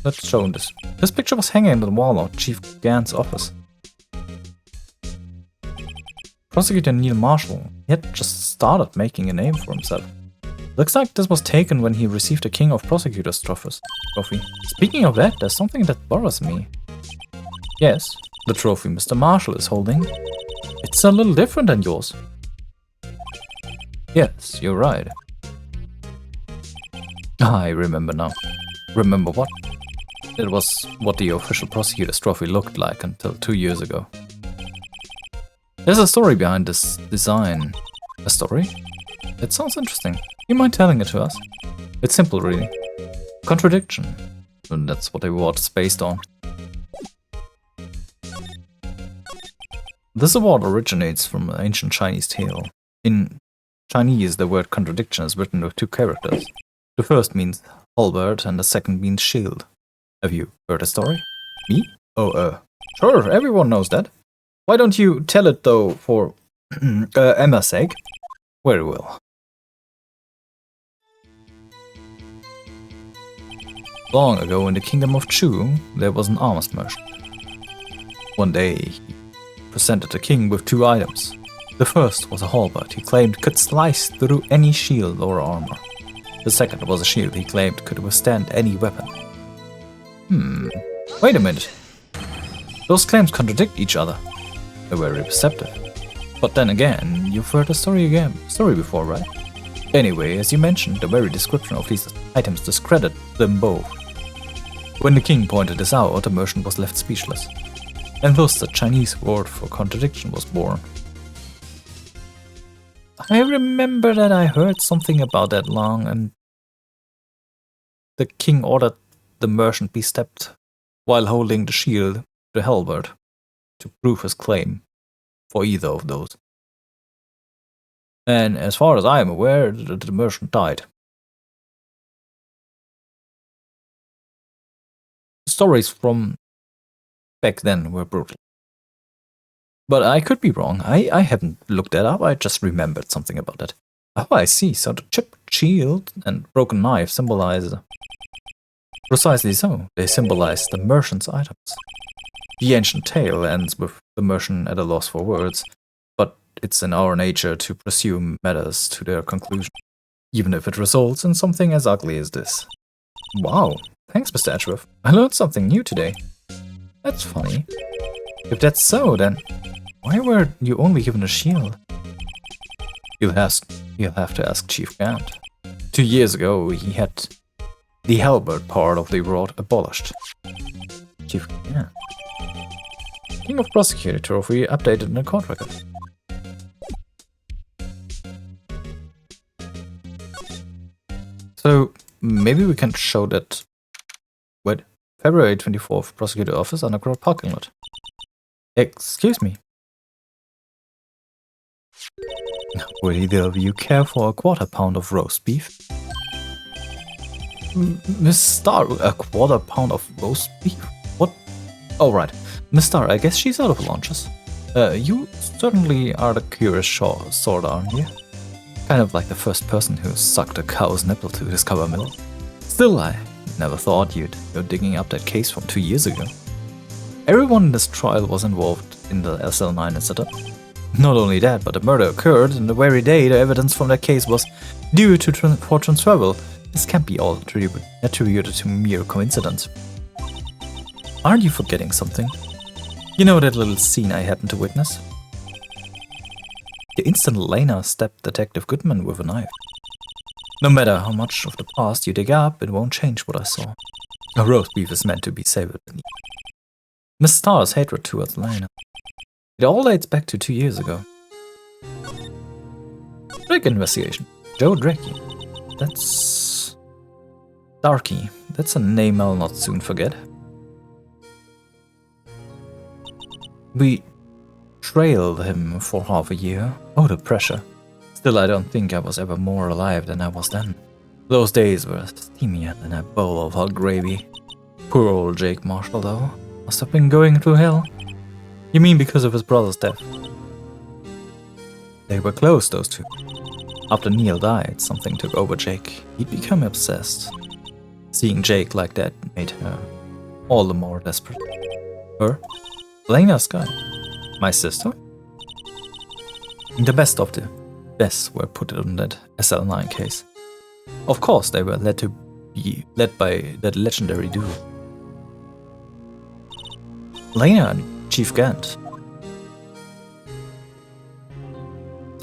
Let's show him this. This picture was hanging on the wall of Chief Gant's office. Prosecutor Neil Marshall, he had just started making a name for himself. Looks like this was taken when he received the King of Prosecutors trophy. Speaking of that, there's something that bothers me. Yes, the trophy Mr. Marshall is holding. It's a little different than yours. Yes, you're right. I remember now. Remember what? It was what the official prosecutor's trophy looked like until 2 years ago. There's a story behind this design. A story? It sounds interesting. You mind telling it to us? It's simple, really. Contradiction. And that's what the award is based on. This award originates from an ancient Chinese tale. In Chinese, the word contradiction is written with 2 characters. The first means halberd and the second means shield. Have you heard the story? Me? Oh, sure, everyone knows that. Why don't you tell it, though, for Emma's sake? Very well. Long ago in the kingdom of Chu, there was an arms merchant. One day, he presented the king with 2 items. The first was a halberd he claimed could slice through any shield or armor. The second was a shield he claimed could withstand any weapon. Wait a minute. Those claims contradict each other. They're very perceptive. But then again, you've heard the story before, right? Anyway, as you mentioned, the very description of these items discredit them both. When the king pointed this out, the merchant was left speechless. And thus the Chinese word for contradiction was born. I remember that I heard something about that long, and the king ordered the merchant be stabbed while holding the shield, the halberd, to prove his claim for either of those. And as far as I am aware, the merchant died. Stories from back then were brutal. But I could be wrong. I haven't looked that up. I just remembered something about that. Oh, I see. So the chipped shield and broken knife symbolize... Precisely so. They symbolize the merchant's items. The ancient tale ends with the merchant at a loss for words, but it's in our nature to presume matters to their conclusion, even if it results in something as ugly as this. Wow. Thanks, Mr. Edgeworth. I learned something new today. That's funny. If that's so, then why were you only given a shield? You'll have to ask Chief Gant. 2 years ago, he had the halberd part of the rod abolished. Chief Gant. King of Prosecutor trophy updated in the court record. So maybe we can show that. Wait, February 24th, Prosecutor Office, Underground Parking Lot. Excuse me. Would either of you care for a quarter-pound of roast beef? Miss Star, a quarter-pound of roast beef? What? Oh, right. Miss Star, I guess she's out of lunches. You certainly are the curious sort, aren't you? Kind of like the first person who sucked a cow's nipple to discover milk. Still, I never thought you'd go digging up that case from 2 years ago. Everyone in this trial was involved in the SL9 incident. Not only that, but the murder occurred in the very day the evidence from that case was due to for transferable. This can't be all attributed to mere coincidence. Aren't you forgetting something? You know that little scene I happened to witness? The instant Lena stabbed Detective Goodman with a knife. No matter how much of the past you dig up, it won't change what I saw. A roast beef is meant to be savored. Miss Starr's hatred towards Lena. It all dates back to 2 years ago. Drake investigation. Joe Drakey. That's... Darky. That's a name I'll not soon forget. We trailed him for half a year. Oh, the pressure. Still, I don't think I was ever more alive than I was then. Those days were steamier than a bowl of hot gravy. Poor old Jake Marshall, though, must have been going through hell. You mean because of his brother's death? They were close, those two. After Neil died, something took over Jake. He'd become obsessed. Seeing Jake like that made her all the more desperate. Her? Lena Sky. My sister? The best of the best were put on that SL9 case. Of course, they were led by that legendary duo. Lena and Chief Gant.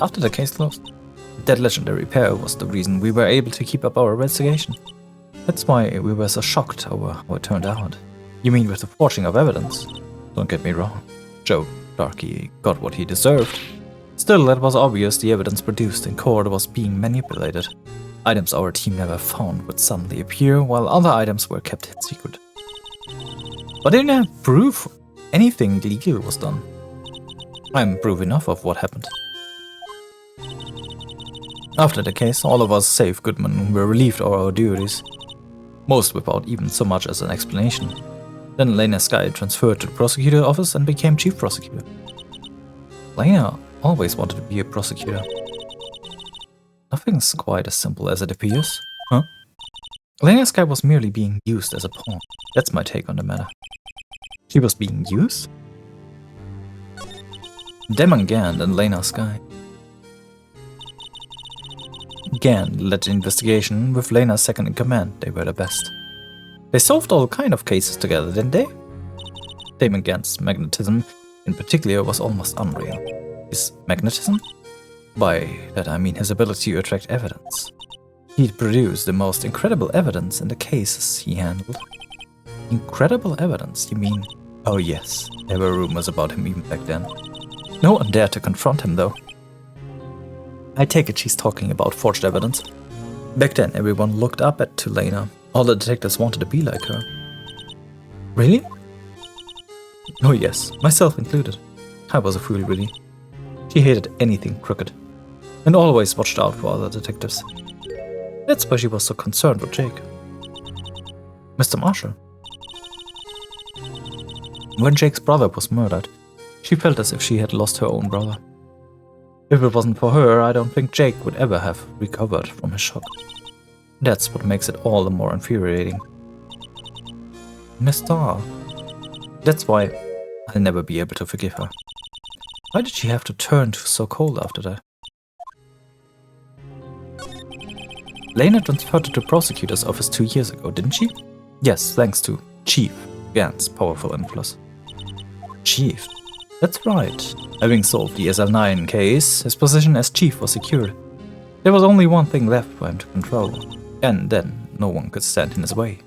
After the case closed, that legendary pair was the reason we were able to keep up our investigation. That's why we were so shocked over how it turned out. You mean with the forging of evidence? Don't get me wrong. Joe Darky got what he deserved. Still, it was obvious the evidence produced in court was being manipulated. Items our team never found would suddenly appear, while other items were kept in secret. But they didn't have proof anything legal was done. I'm proof enough of what happened. After the case, all of us, save Goodman, were relieved of our duties. Most without even so much as an explanation. Then Lena Sky transferred to the prosecutor's office and became chief prosecutor. Lena always wanted to be a prosecutor. Nothing's quite as simple as it appears. Huh? Lena Sky was merely being used as a pawn. That's my take on the matter. She was being used? Demon Gant and Lena Sky. Gant led the investigation with Lena second in command. They were the best. They solved all kind of cases together, didn't they? Damon Gant's magnetism in particular was almost unreal. His magnetism? By that I mean his ability to attract evidence. He'd produce the most incredible evidence in the cases he handled. Incredible evidence, you mean? Oh yes, there were rumors about him even back then. No one dared to confront him though. I take it she's talking about forged evidence. Back then everyone looked up to Lena. All the detectives wanted to be like her. Really? Oh yes, myself included. I was a fool really. She hated anything crooked. And always watched out for other detectives. That's why she was so concerned with Jake. Mr. Marshall. When Jake's brother was murdered, she felt as if she had lost her own brother. If it wasn't for her, I don't think Jake would ever have recovered from his shock. That's what makes it all the more infuriating. Miss Starr. That's why I'll never be able to forgive her. Why did she have to turn so cold after that? Lena transferred to the prosecutor's office 2 years ago, didn't she? Yes, thanks to Chief Gant's powerful influence. Chief? That's right. Having solved the SL9 case, his position as chief was secured. There was only one thing left for him to control, and then no one could stand in his way.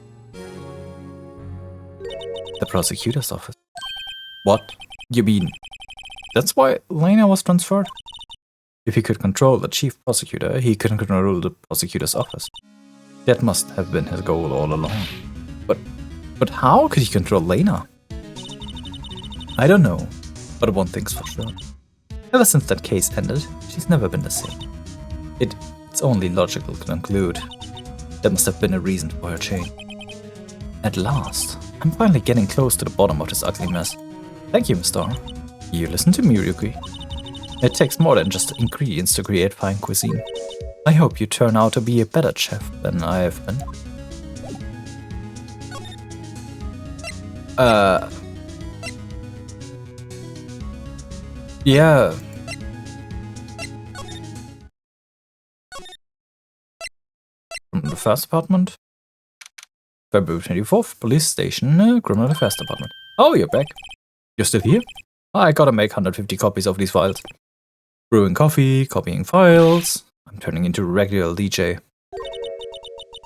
The prosecutor's office. What? You mean... That's why Lena was transferred? If he could control the chief prosecutor, he couldn't control the prosecutor's office. That must have been his goal all along. But how could he control Lena? I don't know, but one thing's for sure. Ever since that case ended, she's never been the same. It's only logical to conclude there must have been a reason for her change. At last, I'm finally getting close to the bottom of this ugly mess. Thank you, Miss Starr. You listen to me, Ryuki. It takes more than just ingredients to create fine cuisine. I hope you turn out to be a better chef than I have been. Yeah. From the first department. February 24th, police station, criminal affairs department. Oh, you're back. You're still here? I gotta make 150 copies of these files. Brewing coffee, copying files. I'm turning into a regular DJ.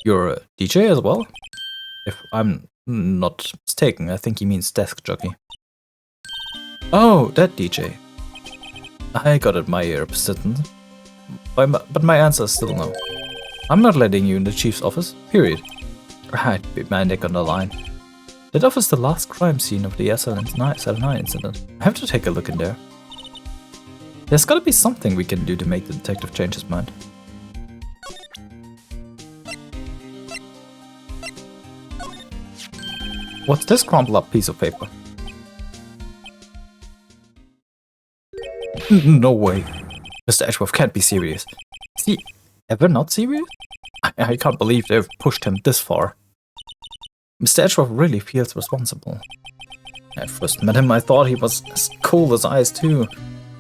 You're a DJ as well? If I'm not mistaken, I think he means desk jockey. Oh, that DJ. I gotta admire your persistence. But my answer is still no. I'm not letting you in the chief's office, period. I'd be my neck on the line. That offers the last crime scene of the SL9 incident. I have to take a look in there. There's gotta be something we can do to make the detective change his mind. What's this crumpled up piece of paper? No way. Mr. Edgeworth can't be serious. Is he ever not serious? I can't believe they've pushed him this far. Mr. Edgeworth really feels responsible. When I first met him, I thought he was as cold as ice too.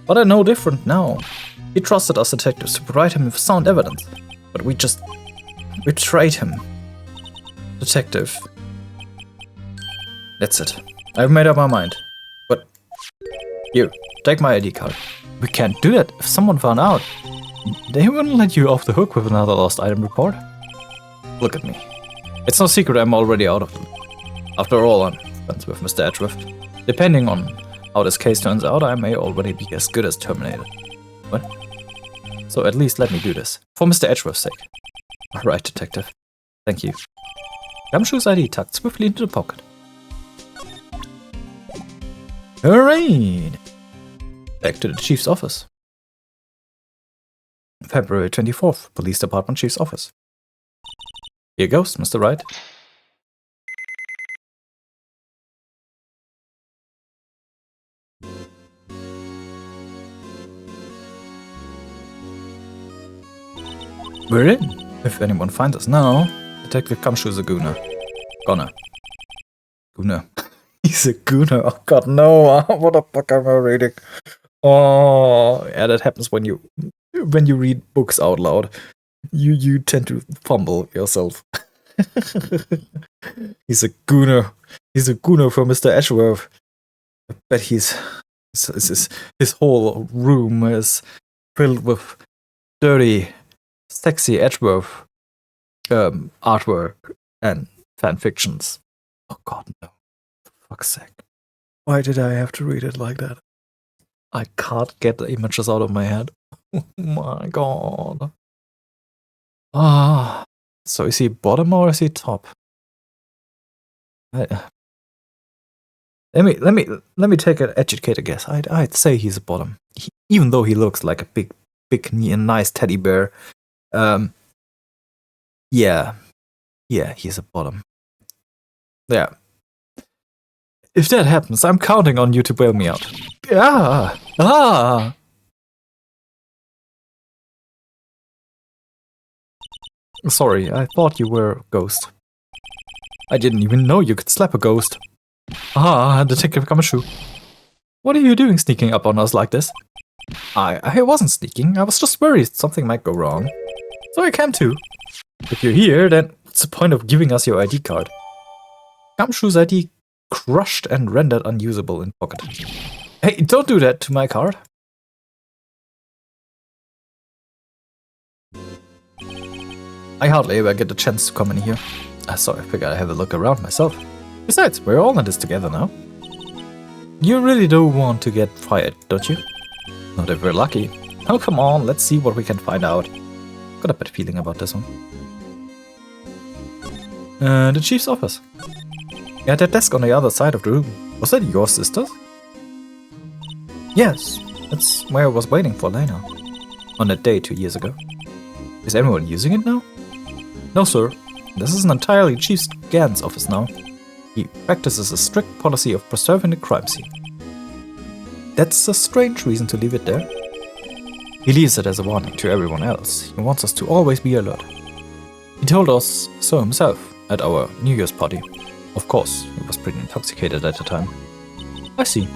But I know different now. He trusted us detectives to provide him with sound evidence. But we just betrayed him. Detective. That's it. I've made up my mind. But here, take my ID card. We can't do that. If someone found out, they wouldn't let you off the hook with another lost item report. Look at me. It's no secret I'm already out of them. After all, I'm friends with Mr. Edgeworth. Depending on how this case turns out, I may already be as good as terminated. What? So at least let me do this. For Mr. Edgeworth's sake. Alright, detective. Thank you. Gumshoe's ID tucked swiftly into the pocket. Alright. Back to the chief's office. February 24th, Police Department Chief's office. Here goes, Mr. Wright. We're in. If anyone finds us now, Detective Gumshoe's a gooner. Gooner. He's a gooner. Oh god, no. What the fuck am I reading? Oh, yeah, that happens when you read books out loud. You tend to fumble yourself. He's a gooner. He's a gooner for Mr. Edgeworth. I bet his whole room is filled with dirty, sexy Edgeworth artwork and fan fictions. Oh god, no. For fuck's sake. Why did I have to read it like that? I can't get the images out of my head. Oh my god. Ah, so is he bottom or is he top? Let me take an educated guess. I'd say he's a bottom, even though he looks like a big and nice teddy bear. Yeah, he's a bottom. Yeah. If that happens, I'm counting on you to bail me out. Sorry, I thought you were a ghost. I didn't even know you could slap a ghost. Detective Gumshoe. What are you doing sneaking up on us like this? I wasn't sneaking, I was just worried something might go wrong. So I came too. If you're here, then what's the point of giving us your ID card? Gumshoe's ID crushed and rendered unusable in pocket. Hey, don't do that to my card. I hardly ever get the chance to come in here. So I figured I'd have a look around myself. Besides, we're all in this together now. You really do want to get fired, don't you? Not if we're lucky. Oh, come on, let's see what we can find out. Got a bad feeling about this one. The chief's office. Yeah, that desk on the other side of the room. Was that your sister's? Yes, that's where I was waiting for Lena. On that day 2 years ago. Is everyone using it now? No, sir. This is an entirely Chief Gant's office now. He practices a strict policy of preserving the crime scene. That's a strange reason to leave it there. He leaves it as a warning to everyone else. He wants us to always be alert. He told us so himself at our New Year's party. Of course, he was pretty intoxicated at the time. I see.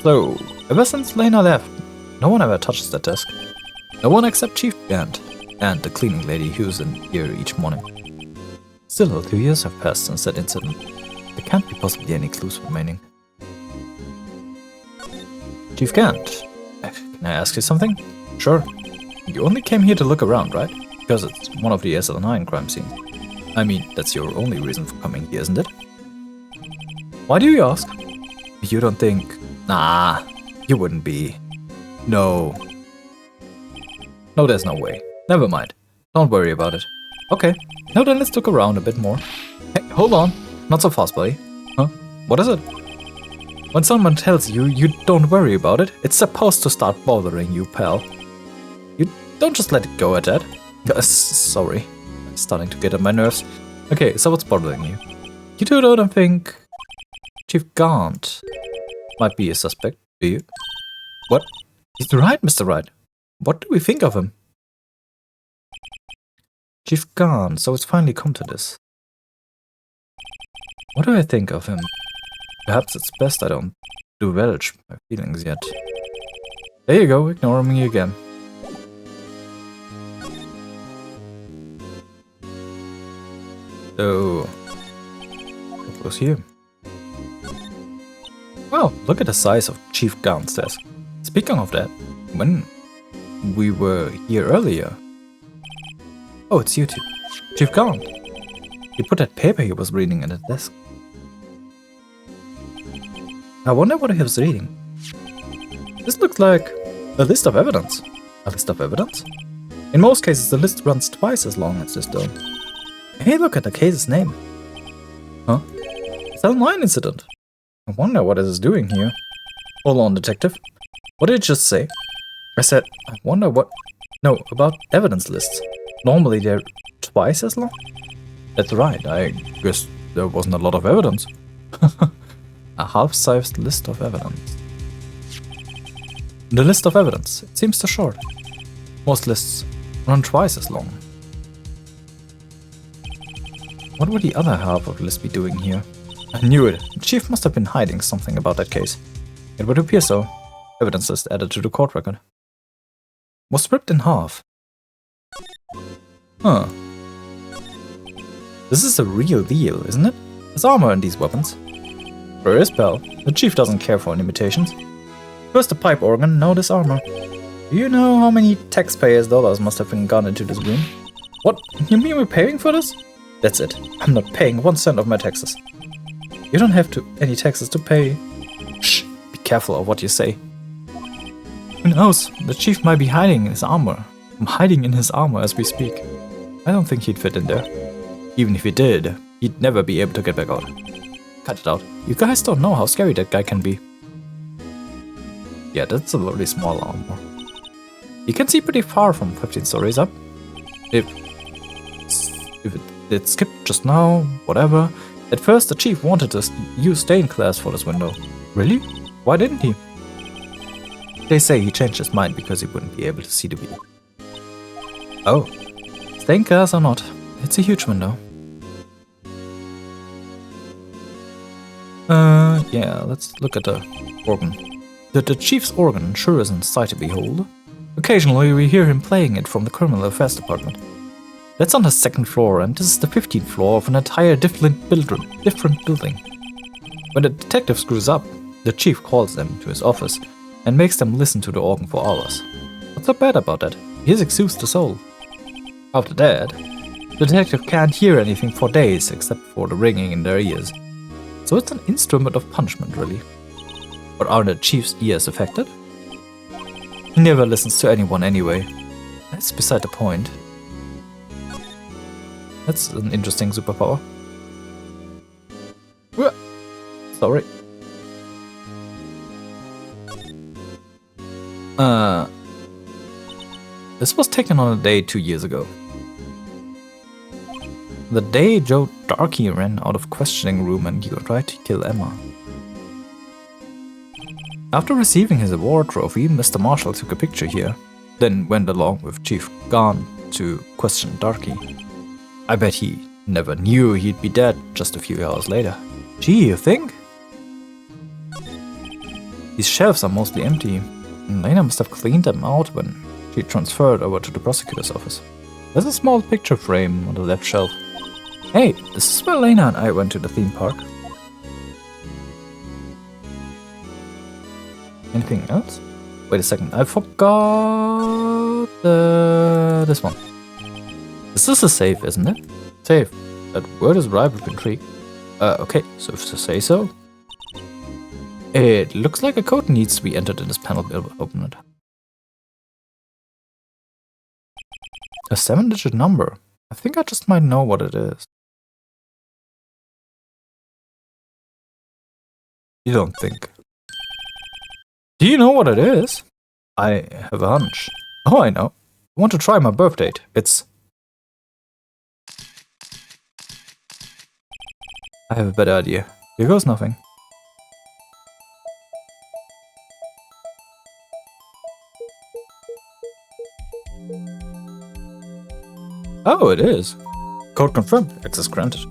So, ever since Lena left, no one ever touches that desk. No one except Chief Gant and the cleaning lady who's in here each morning. Still, 2 years have passed since that incident. There can't be possibly any clues remaining. Chief Gant, can I ask you something? Sure. You only came here to look around, right? Because it's one of the SL9 crime scenes. I mean, that's your only reason for coming here, isn't it? Why do you ask? You don't think... Nah, you wouldn't be. No. No, there's no way. Never mind. Don't worry about it. Okay, now then let's look around a bit more. Hey, hold on. Not so fast, buddy. Huh? What is it? When someone tells you you don't worry about it, it's supposed to start bothering you, pal. You don't just let it go at that. Sorry. It's starting to get on my nerves. Okay, so what's bothering you? You two don't think Chief Gaunt might be a suspect, do you? What? He's right, Mr. Wright. What do we think of him? Chief Gaunt, so it's finally come to this. What do I think of him? Perhaps it's best I don't divulge my feelings yet. There you go, ignoring me again. So, what was here? Wow, look at the size of Chief Gaunt's desk. Speaking of that, when we were here earlier... Oh, it's you two. Chief Gaunt. He put that paper he was reading at the desk. I wonder what he was reading. This looks like a list of evidence. A list of evidence? In most cases, the list runs twice as long as this though. Hey, look at the case's name. Huh? Cell 9 incident. I wonder what it is doing here. Hold on, detective. What did it just say? I said, I wonder what... No, about evidence lists. Normally they're twice as long? That's right, I guess there wasn't a lot of evidence. A half-sized list of evidence. The list of evidence. It seems too short. Most lists run twice as long. What would the other half of the list be doing here? I knew it. The chief must have been hiding something about that case. It would appear so. Evidence list added to the court record. Was ripped in half. Huh. This is a real deal, isn't it? There's armor in these weapons. Sure is, pal. The chief doesn't care for imitations. First the pipe organ, now this armor. Do you know how many taxpayers' dollars must have been gone into this room? What? You mean we're paying for this? That's it. I'm not paying 1 cent of my taxes. You don't have any taxes to pay. Shh! Be careful of what you say. Who knows? The chief might be hiding in his armor. I'm hiding in his armor as we speak. I don't think he'd fit in there. Even if he did, he'd never be able to get back out. Cut it out. You guys don't know how scary that guy can be. Yeah, that's a very small armor. You can see pretty far from 15 stories up. If it did skip just now, whatever. At first the chief wanted to use stained glass for this window. Really? Why didn't he? They say he changed his mind because he wouldn't be able to see the view. Oh. Stained glass or not, it's a huge window. Yeah, let's look at the organ. The chief's organ sure is a sight to behold. Occasionally we hear him playing it from the criminal affairs department. That's on the 2nd floor, and this is the 15th floor of an entire different building. When the detective screws up, the chief calls them to his office and makes them listen to the organ for hours. What's so bad about that? He's exhausted the soul. After that, the detective can't hear anything for days except for the ringing in their ears. So it's an instrument of punishment, really. But are the chief's ears affected? He never listens to anyone anyway. That's beside the point. That's an interesting superpower. Sorry. This was taken on a day 2 years ago. The day Joe Darkey ran out of questioning room and he tried to kill Emma. After receiving his award trophy, Mr. Marshall took a picture here, then went along with Chief Gaunt to question Darkey. I bet he never knew he'd be dead just a few hours later. Gee, you think? These shelves are mostly empty, and Lena must have cleaned them out when she transferred over to the prosecutor's office. There's a small picture frame on the left shelf. Hey, this is where Lena and I went to the theme park. Anything else? Wait a second, I forgot this one. This is a safe, isn't it? Safe. That word is ripe with intrigue. Okay, so if to say so. It looks like a code needs to be entered in this panel to open it. A 7-digit number. I think I just might know what it is. You don't think? Do you know what it is? I have a hunch. Oh, I know. I want to try my birth date. It's... I have a better idea. Here goes nothing. Oh, it is. Code confirmed. Access granted.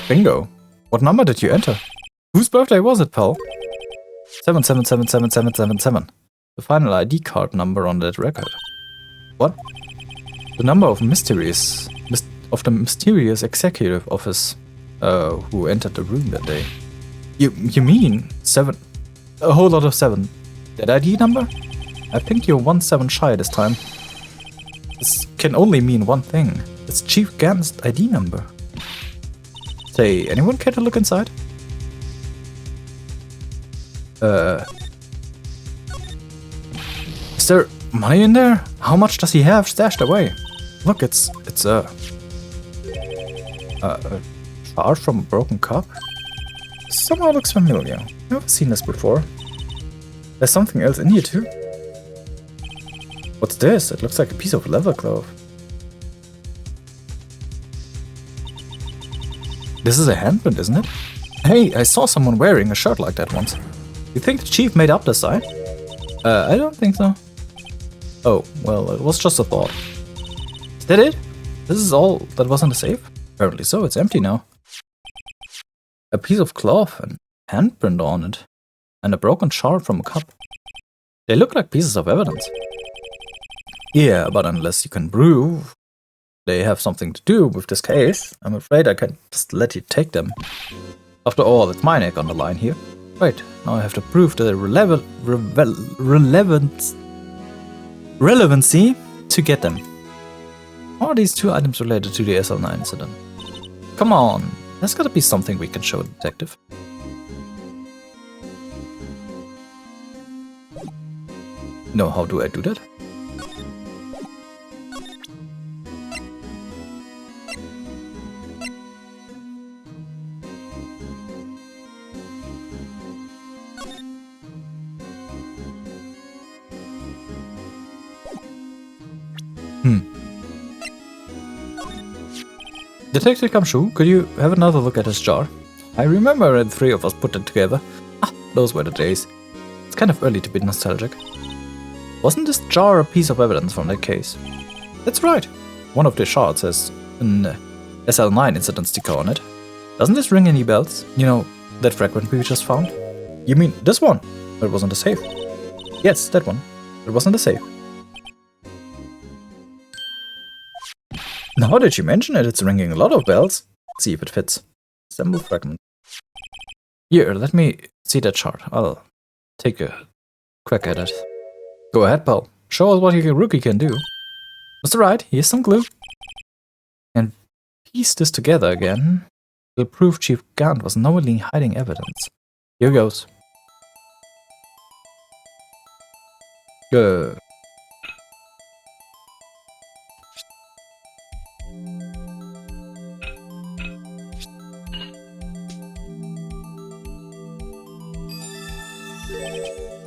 Bingo. What number did you enter? Whose birthday was it, pal? 77777777. The final ID card number on that record. What? The number of the mysterious executive office who entered the room that day. You mean 7? A whole lot of 7. That ID number? I think you're 1 7 shy this time. This can only mean one thing. It's Chief Gant's ID number. Say, anyone care to look inside? Is there money in there? How much does he have stashed away? Look, it's a shard from a broken cup. Somehow looks familiar. Never seen this before. There's something else in here too. What's this? It looks like a piece of leather glove. This is a handprint, isn't it? Hey, I saw someone wearing a shirt like that once. You think the chief made up this side? I don't think so. Oh, well, it was just a thought. Is that it? This is all that was in the safe? Apparently so, it's empty now. A piece of cloth and handprint on it. And a broken shard from a cup. They look like pieces of evidence. Yeah, but unless you can prove they have something to do with this case, I'm afraid I can't just let you take them. After all, it's my neck on the line here. Right, now I have to prove the relevancy to get them. How are these 2 items related to the SL9 incident? Come on, there's gotta be something we can show the detective. No, how do I do that? Detective Kamshu, could you have another look at this jar? I remember when the 3 of us put it together. Ah, those were the days. It's kind of early to be nostalgic. Wasn't this jar a piece of evidence from that case? That's right. One of the shards has an SL9 incident sticker on it. Doesn't this ring any bells? You know, that fragment we just found? You mean this one? It was in the safe. Yes, that one. It was in the safe. Now that you mention it, it's ringing a lot of bells. Let's see if it fits. Assemble fragment. Here, let me see that chart. I'll take a crack at it. Go ahead, pal. Show us what your rookie can do. Mr. Wright, here's some glue. And piece this together again. It'll prove Chief Gant was knowingly hiding evidence. Here goes. Good.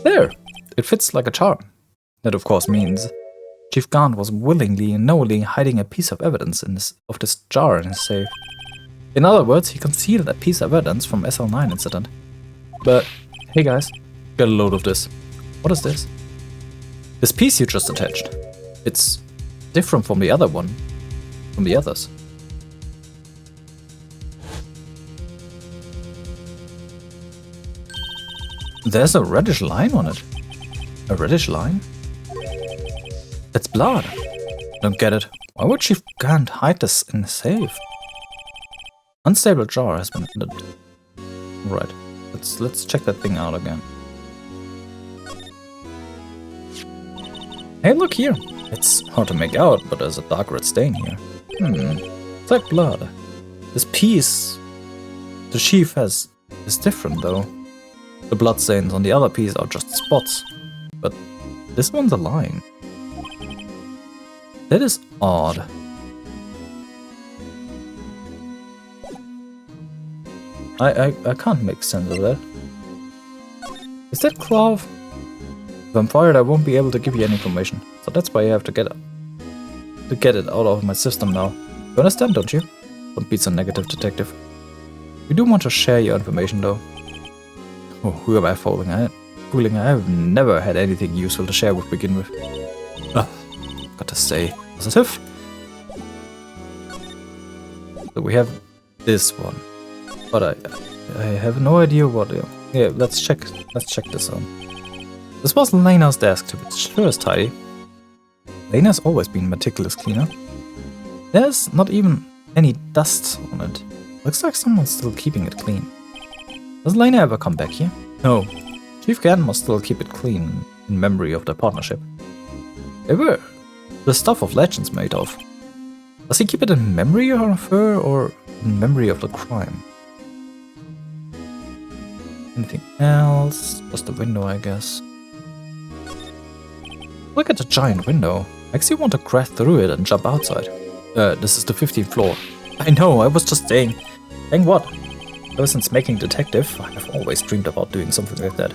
There! It fits like a charm. That of course means Chief Gant was willingly and knowingly hiding a piece of evidence of this jar in his safe. In other words, he concealed a piece of evidence from SL9 incident. But, hey guys, get a load of this. What is this? This piece you just attached. It's different from the other one. From the others. There's a reddish line on it. A reddish line? That's blood. Don't get it. Why would Chief Gant hide this in the safe? Unstable jar has been ended. Right. Let's check that thing out again. Hey, look here. It's hard to make out, but there's a dark red stain here. It's like blood. This piece the chief has is different though. The bloodstains on the other piece are just spots, but this one's a line. That is odd. I can't make sense of that. Is that cloth? If I'm fired, I won't be able to give you any information. So that's why I have to get it out of my system now. You understand, don't you? Don't be so negative, detective. You do want to share your information, though. Oh, who am I fooling? I have never had anything useful to share to begin with. Got to stay positive. So we have this one, but I have no idea what. Yeah, let's check this on. This was Lena's desk, which sure is tidy. Lena's always been meticulous cleaner. There's not even any dust on it. Looks like someone's still keeping it clean. Does Lena ever come back here? No. Chief Gann must still keep it clean in memory of their partnership. They were the stuff of legends made of. Does he keep it in memory of her or in memory of the crime? Anything else? Just a window, I guess. Look at the giant window. Makes you want to crash through it and jump outside. This is the 15th floor. I know, I was just saying. Saying what? Ever since making detective, I have always dreamed about doing something like that.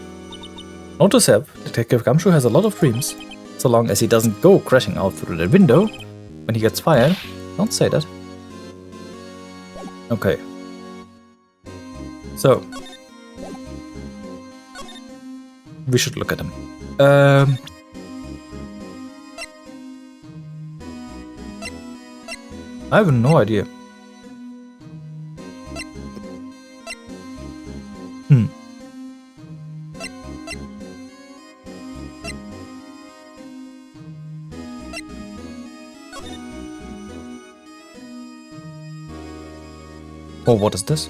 Note to self, Detective Gumshoe has a lot of dreams. So long as he doesn't go crashing out through the window when he gets fired. Don't say that. Okay. So. We should look at him. I have no idea. Oh, what is this?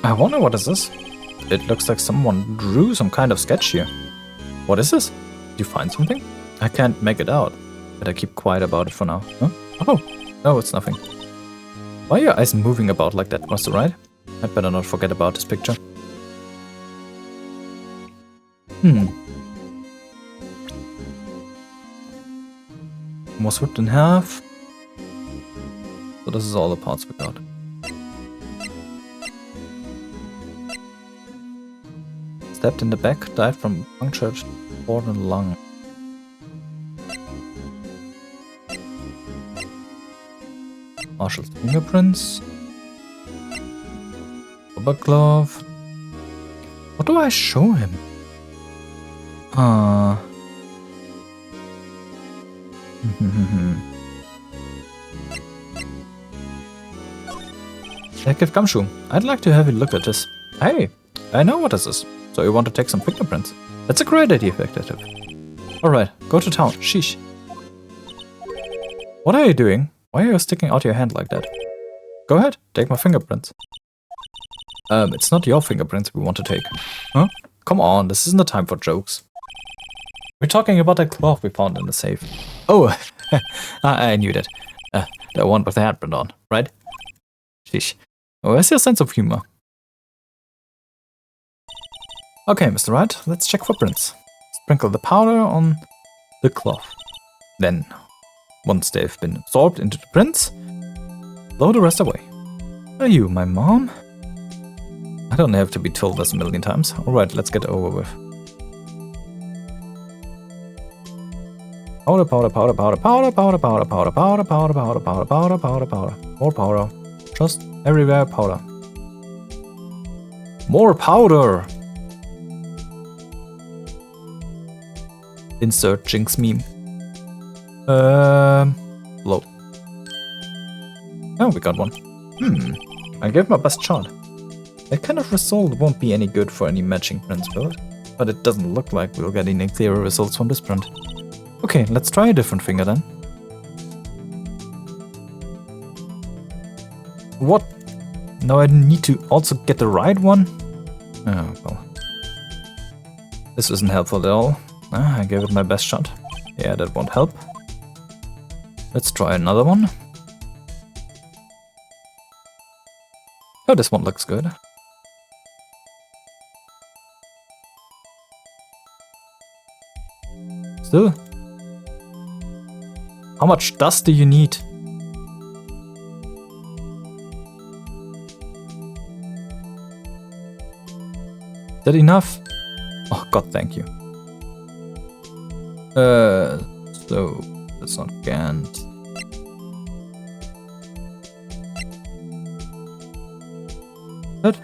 I wonder what is this? It looks like someone drew some kind of sketch here. What is this? Did you find something? I can't make it out. Better keep quiet about it for now. Huh? Oh, no, it's nothing. Why are your eyes moving about like that, Mr. Wright? I'd better not forget about this picture. Was ripped in half. So this is all the parts we got. Stabbed in the back, died from punctured port and lung. Marshall's fingerprints. Rubber glove. What do I show him? Detective Gumshoe, I'd like to have a look at this. Hey, I know what this is. So you want to take some fingerprints? That's a great idea, Detective. Alright, go to town. Sheesh. What are you doing? Why are you sticking out your hand like that? Go ahead, take my fingerprints. It's not your fingerprints we want to take. Huh? Come on, this isn't the time for jokes. We're talking about that cloth we found in the safe. Oh, I knew that. The one with the handprint on, right? Sheesh. Where's your sense of humor? Okay, Mr. Wright, let's check for prints. Sprinkle the powder on the cloth. Then, once they've been absorbed into the prints, blow the rest away. Are you my mom? I don't have to be told this a million times. Alright, let's get it over with. Powder, powder, powder, powder, powder, powder, powder, powder, powder, powder, powder, powder, powder, powder, powder. More powder. Just everywhere powder. More powder! Insert Jinx meme. Blow. Oh, we got one. I gave my best shot. That kind of result won't be any good for any matching prints, will it? But it doesn't look like we'll get any clearer results from this print. Okay, let's try a different finger then. What? Now I need to also get the right one? Oh, well. This isn't helpful at all. I gave it my best shot. Yeah, that won't help. Let's try another one. Oh, this one looks good. Still. How much dust do you need? that enough? Oh god, thank you. So that's not Gant. What?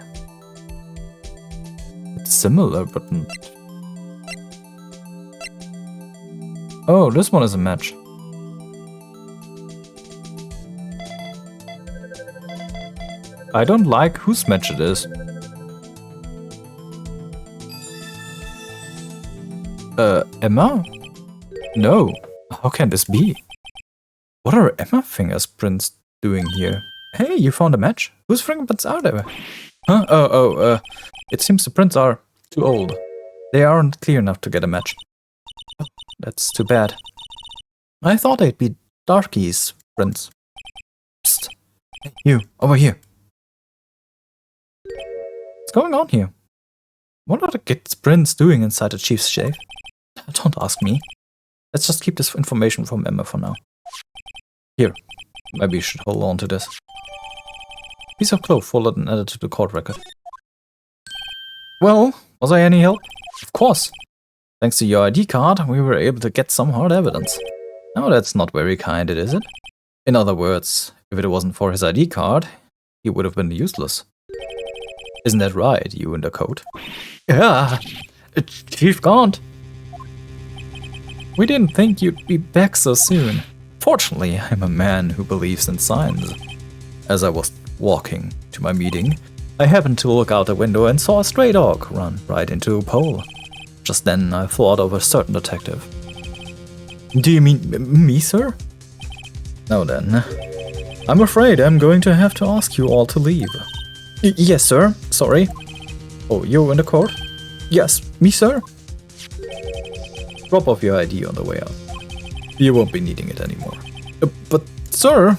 It's similar, but not. Oh, this one is a match. I don't like whose match it is. Emma? No. How can this be? What are Emma fingerprints doing here? Hey, you found a match? Whose fingerprints are there? Huh? It seems the prints are too old. They aren't clear enough to get a match. That's too bad. I thought they'd be Darky's prints. Psst. Hey, you, over here. What's going on here? What are the kids' prints doing inside the chief's safe? Don't ask me. Let's just keep this information from Emma for now. Here, maybe you should hold on to this. Piece of cloth folded and added to the court record. Well, was I any help? Of course. Thanks to your ID card, we were able to get some hard evidence. Now that's not very kind, is it? In other words, if it wasn't for his ID card, he would have been useless. Isn't that right, you in the coat? Yeah, Chief Gaunt. We didn't think you'd be back so soon. Fortunately, I'm a man who believes in signs. As I was walking to my meeting, I happened to look out the window and saw a stray dog run right into a pole. Just then, I thought of a certain detective. Do you mean me, sir? Now then, I'm afraid I'm going to have to ask you all to leave. Yes, sir. Sorry. Oh, you're in the court? Yes, me, sir. Drop off your ID on the way out. You won't be needing it anymore. But, sir...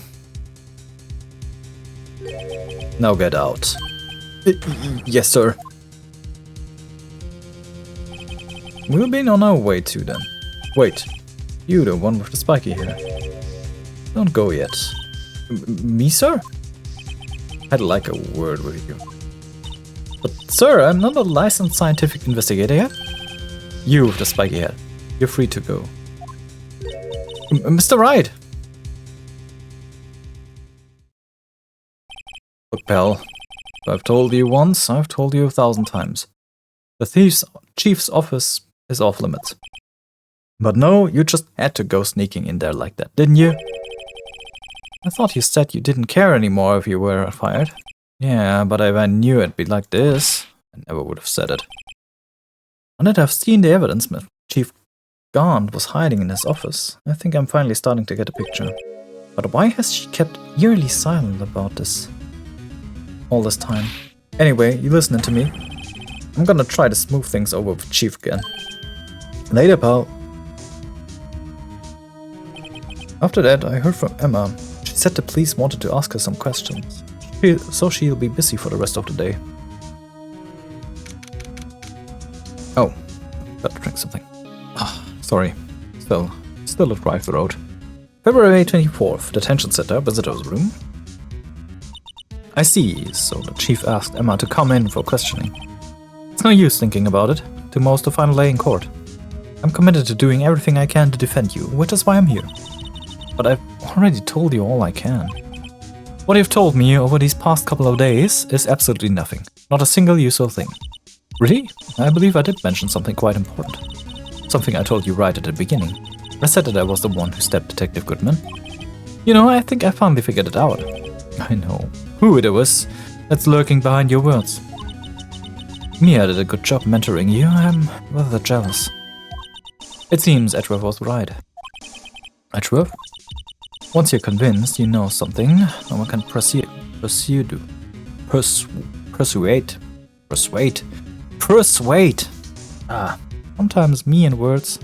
Now get out. Yes, sir. We'll be on our way too, then. Wait, you the one with the spiky hair. Don't go yet. Me, sir? I'd like a word with you. But, sir, I'm not a licensed scientific investigator yet. You with the spiky hair. You're free to go. Mr. Wright! Look, pal. If I've told you once, I've told you 1,000 times. The chief's office is off limits. But no, you just had to go sneaking in there like that, didn't you? I thought you said you didn't care anymore if you were fired. Yeah, but if I knew it'd be like this, I never would have said it. Now that I've seen the evidence Chief Gaunt was hiding in his office, I think I'm finally starting to get a picture. But why has she kept eerily silent about this all this time? Anyway, you listening to me? I'm gonna try to smooth things over with Chief again. Later, pal. After that, I heard from Emma. She said the police wanted to ask her some questions, so she'll be busy for the rest of the day. Oh, better drink something. Sorry. Still a drive the road. February 24th, detention center, visitor's room. I see, so the chief asked Emma to come in for questioning. It's no use thinking about it. Tomorrow's the final day in court. I'm committed to doing everything I can to defend you, which is why I'm here. But I've already told you all I can. What you've told me over these past couple of days is absolutely nothing. Not a single useful thing. Really? I believe I did mention something quite important. Something I told you right at the beginning. I said that I was the one who stabbed Detective Goodman. You know, I think I finally figured it out. I know who it was that's lurking behind your words. Mia did a good job mentoring you. I'm rather jealous. It seems Edgeworth was right. Edgeworth? Once you're convinced you know something, no one can persuade. Sometimes me and words,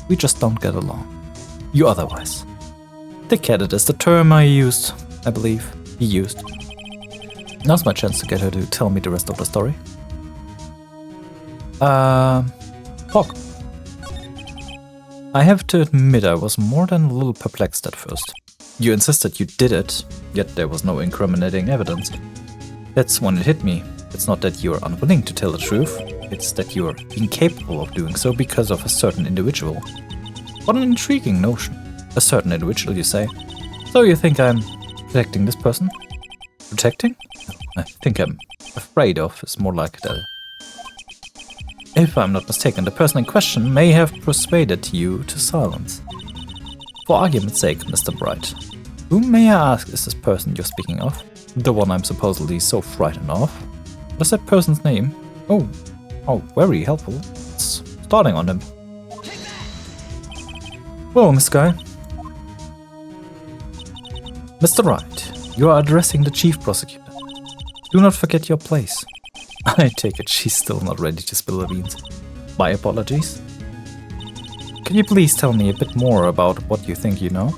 we just don't get along. You otherwise. Thick-headed is the term I used, I believe. He used. Now's my chance to get her to tell me the rest of the story. Talk. I have to admit I was more than a little perplexed at first. You insisted you did it, yet there was no incriminating evidence. That's when it hit me. It's not that you're unwilling to tell the truth, it's that you're incapable of doing so because of a certain individual. What an intriguing notion. A certain individual, you say? So you think I'm protecting this person? Protecting? I think I'm afraid of is more like that. If I'm not mistaken, the person in question may have persuaded you to silence. For argument's sake, Mr. Bright, who may I ask is this person you're speaking of? The one I'm supposedly so frightened of? What's that person's name? Oh, very helpful. It's starting on him. Well, Miss Guy. Mr. Wright, you are addressing the chief prosecutor. Do not forget your place. I take it she's still not ready to spill the beans. My apologies. Can you please tell me a bit more about what you think you know?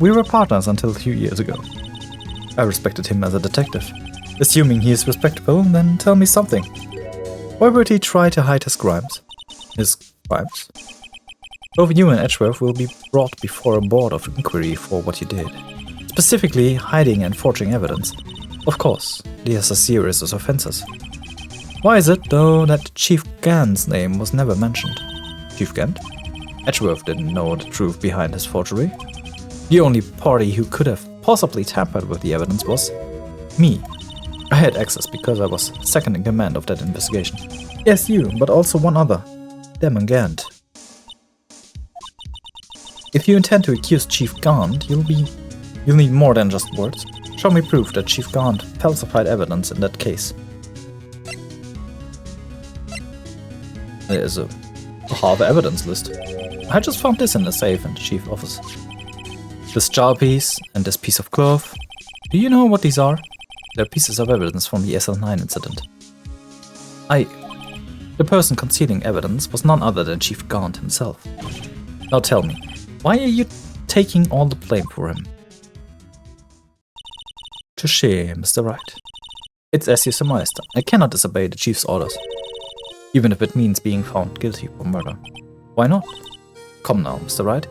We were partners until a few years ago. I respected him as a detective. Assuming he is respectable, then tell me something. Why would he try to hide his crimes? His crimes? Both you and Edgeworth will be brought before a board of inquiry for what you did. Specifically, hiding and forging evidence. Of course, these are serious offenses. Why is it, though, that Chief Gant's name was never mentioned? Chief Gant? Edgeworth didn't know the truth behind his forgery. The only party who could have possibly tampered with the evidence was me. I had access because I was second in command of that investigation. Yes, you, but also one other. Demon Gant. If you intend to accuse Chief Gant, you'll need more than just words. Show me proof that Chief Gant falsified evidence in that case. There's a half evidence list. I just found this in the safe in the chief office. This jar piece and this piece of cloth. Do you know what these are? They're pieces of evidence from the SL9 incident. The person concealing evidence was none other than Chief Gant himself. Now tell me, why are you taking all the blame for him? Touché, Mr. Wright. It's as you surmised. I cannot disobey the chief's orders. Even if it means being found guilty for murder. Why not? Come now, Mr. Wright.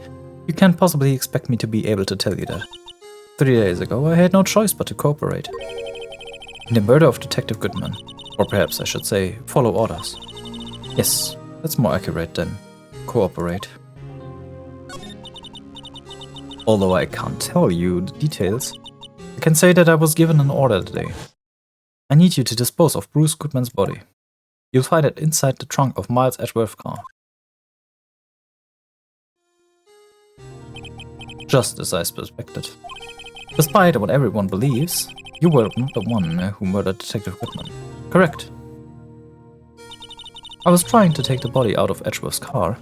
You can't possibly expect me to be able to tell you that. 3 days ago, I had no choice but to cooperate. In the murder of Detective Goodman. Or perhaps I should say, follow orders. Yes, that's more accurate than cooperate. Although I can't tell you the details, I can say that I was given an order today. I need you to dispose of Bruce Goodman's body. You'll find it inside the trunk of Miles Edgeworth's car. Just as I suspected. Despite what everyone believes, you were not the one who murdered Detective Goodman. Correct. I was trying to take the body out of Edgeworth's car.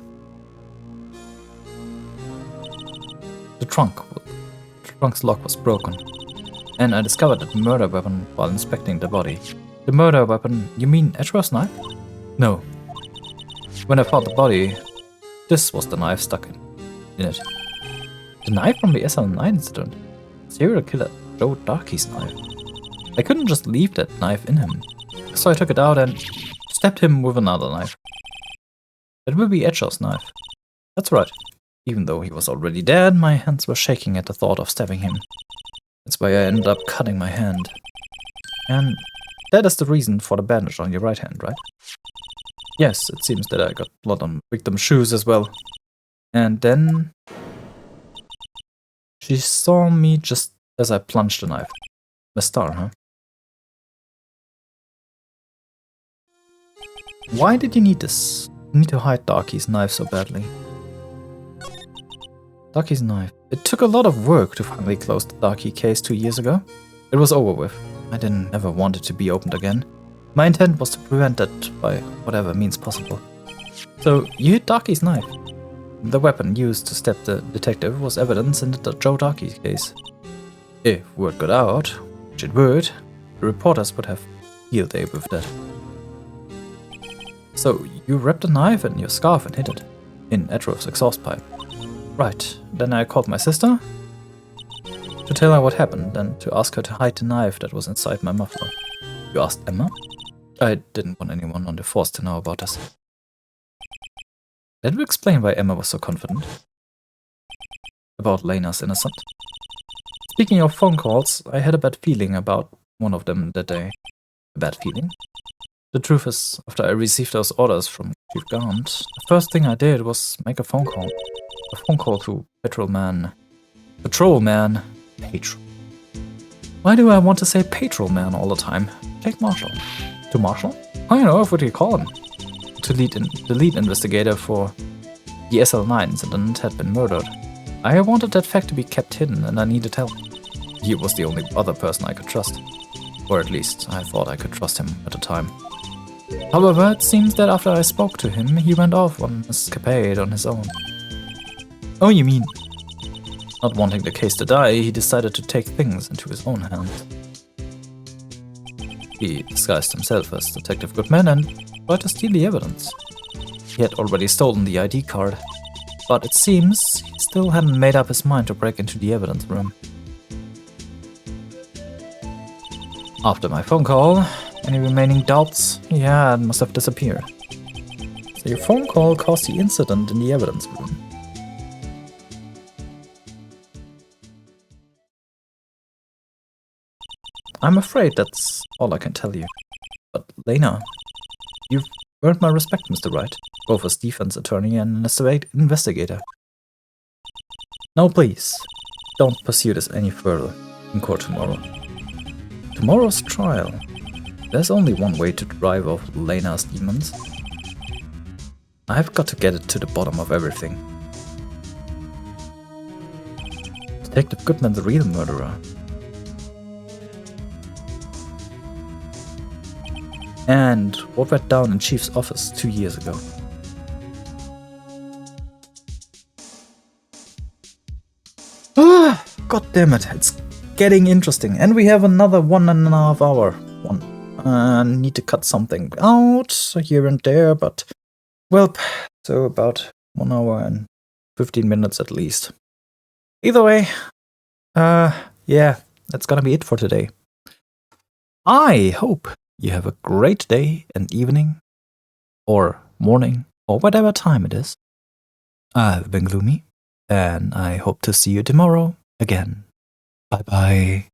The trunk's lock was broken, and I discovered the murder weapon while inspecting the body. The murder weapon, you mean Edgeworth's knife? No. When I found the body, this was the knife stuck in it. The knife from the SL9 incident. Serial killer Joe Darkey's knife. I couldn't just leave that knife in him, so I took it out and stabbed him with another knife. It will be Edgeworth's knife. That's right. Even though he was already dead, my hands were shaking at the thought of stabbing him. That's why I ended up cutting my hand. And that is the reason for the bandage on your right hand, right? Yes, it seems that I got blood on victim's shoes as well. And then she saw me just as I plunged the knife. A star, huh? Why did you need this? You need to hide Darkey's knife so badly. Darkey's knife. It took a lot of work to finally close the Darkey case 2 years ago. It was over with. I didn't ever want it to be opened again. My intent was to prevent that by whatever means possible. So, you hid Darkey's knife. The weapon used to stab the detective was evidence in the Joe Darkey case. If word got out, which it would, the reporters would have field day with that. So, you wrapped the knife in your scarf and hid it in Edgeworth's exhaust pipe. Right, then I called my sister to tell her what happened and to ask her to hide the knife that was inside my muffler. You asked Emma? I didn't want anyone on the force to know about this. That would explain why Emma was so confident about Lena's innocence. Speaking of phone calls, I had a bad feeling about one of them that day. A bad feeling? The truth is, after I received those orders from Chief Gaunt, the first thing I did was make a phone call. A phone call to Patrolman. Why do I want to say Patrolman all the time? Take Marshall. To Marshall? How you know, what do you call him? The lead investigator for the SL9 incident had been murdered. I wanted that fact to be kept hidden and I needed help. He was the only other person I could trust. Or at least, I thought I could trust him at the time. However, it seems that after I spoke to him, he went off on an escapade on his own. Oh, you mean? Not wanting the case to die, he decided to take things into his own hands. He disguised himself as Detective Goodman and tried to steal the evidence. He had already stolen the ID card, but it seems he still hadn't made up his mind to break into the evidence room. After my phone call, any remaining doubts he had must have disappeared. So your phone call caused the incident in the evidence room. I'm afraid that's all I can tell you. But Lena, you've earned my respect, Mr. Wright, both as defense attorney and an investigator. Now please, don't pursue this any further in court tomorrow. Tomorrow's trial. There's only one way to drive off Lena's demons. I've got to get it to the bottom of everything. Detective Goodman's the real murderer. And what went down in Chief's office 2 years ago. God damn it, it's getting interesting. And we have another 1.5 hour one. Need to cut something out here and there, but well, so about 1 hour and 15 minutes at least. Either way, yeah, that's gonna be it for today. I hope you have a great day and evening, or morning, or whatever time it is. I've been Gloomy, and I hope to see you tomorrow again. Bye bye.